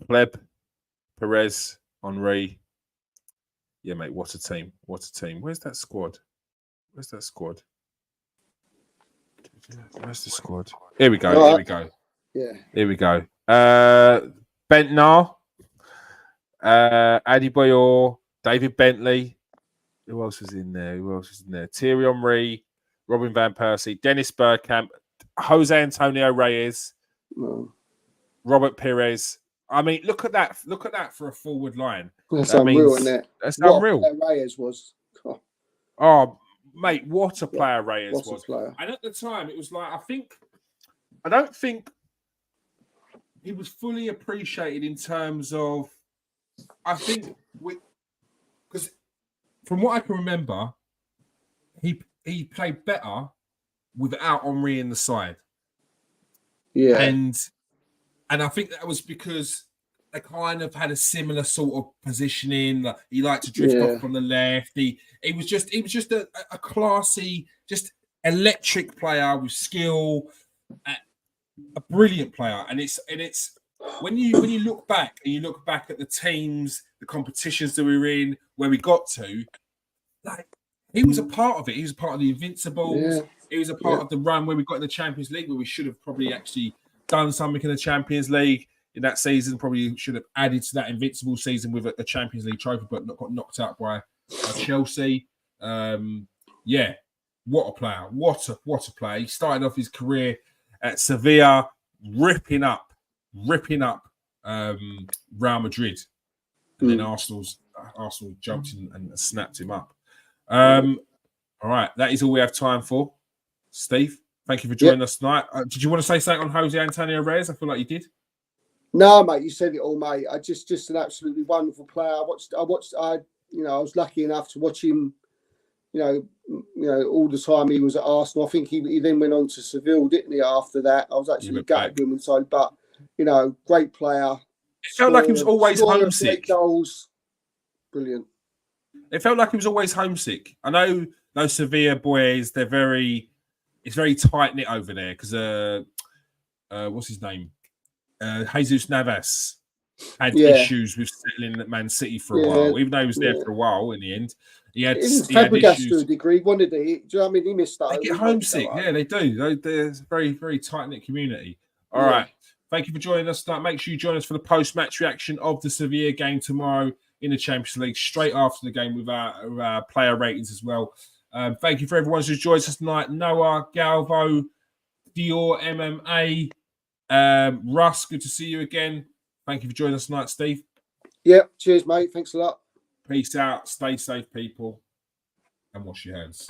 Pleb, Perez, Henry. Yeah, mate, what a team. What a team. Where's that squad? Where's the squad? Here we go. Here we go. Yeah. Here we go. Bentner, Adebayor, David Bentley. Who else was in there? Thierry Henry, Robin van Persie, Dennis Bergkamp, Jose Antonio Reyes, Robert Pires. I mean, look at that. Look at that for a forward line. That's unreal, isn't it? That's unreal. Reyes was. Oh, mate, what a player Reyes was. Player. And at the time, it was like, I don't think he was fully appreciated in terms of, I think, because from what I can remember, he played better without Henry in the side. Yeah. And I think that was because they kind of had a similar sort of positioning. Like, he liked to drift off from the left. He was just a classy, just electric player with skill, a brilliant player. And it's when you look back and you look back at the teams, the competitions that we were in, where we got to, like, he was a part of it. He was a part of the Invincibles. Yeah. He was a part of the run where we got in the Champions League, where we should have probably actually done something in the Champions League in that season. Probably should have added to that Invincible season with a Champions League trophy, but got knocked out by Chelsea. Yeah, what a player! What a player! He started off his career at Sevilla, ripping up Real Madrid, and then Arsenal jumped in and snapped him up. All right, that is all we have time for. Steve, thank you for joining us tonight. Did you want to say something on Jose Antonio Reyes? I feel like you did. No, mate, you said it all, mate. I just an absolutely wonderful player. I was lucky enough to watch him, all the time he was at Arsenal. I think he then went on to Seville, didn't he, after that? I was actually gutted him inside, but great player. It felt like he was always homesick. Goals. Brilliant. It felt like he was always homesick. I know those Sevilla boys, it's very tight knit over there because what's his name? Jesus Navas had issues with settling at Man City for a while, even though he was there for a while. In the end, he had issues to a degree. Wanted he? Do you know what I mean? He missed that. They get homesick. Yeah, they do. They're a very, very tight knit community. All right. Thank you for joining us tonight. Make sure you join us for the post match reaction of the Sevilla game tomorrow in the Champions League, straight after the game with our player ratings as well. Thank you for everyone who's joined us tonight. Noah, Galvo, Dior, MMA, Russ, good to see you again. Thank you for joining us tonight, Steve. Yep, cheers, mate. Thanks a lot. Peace out. Stay safe, people, and wash your hands.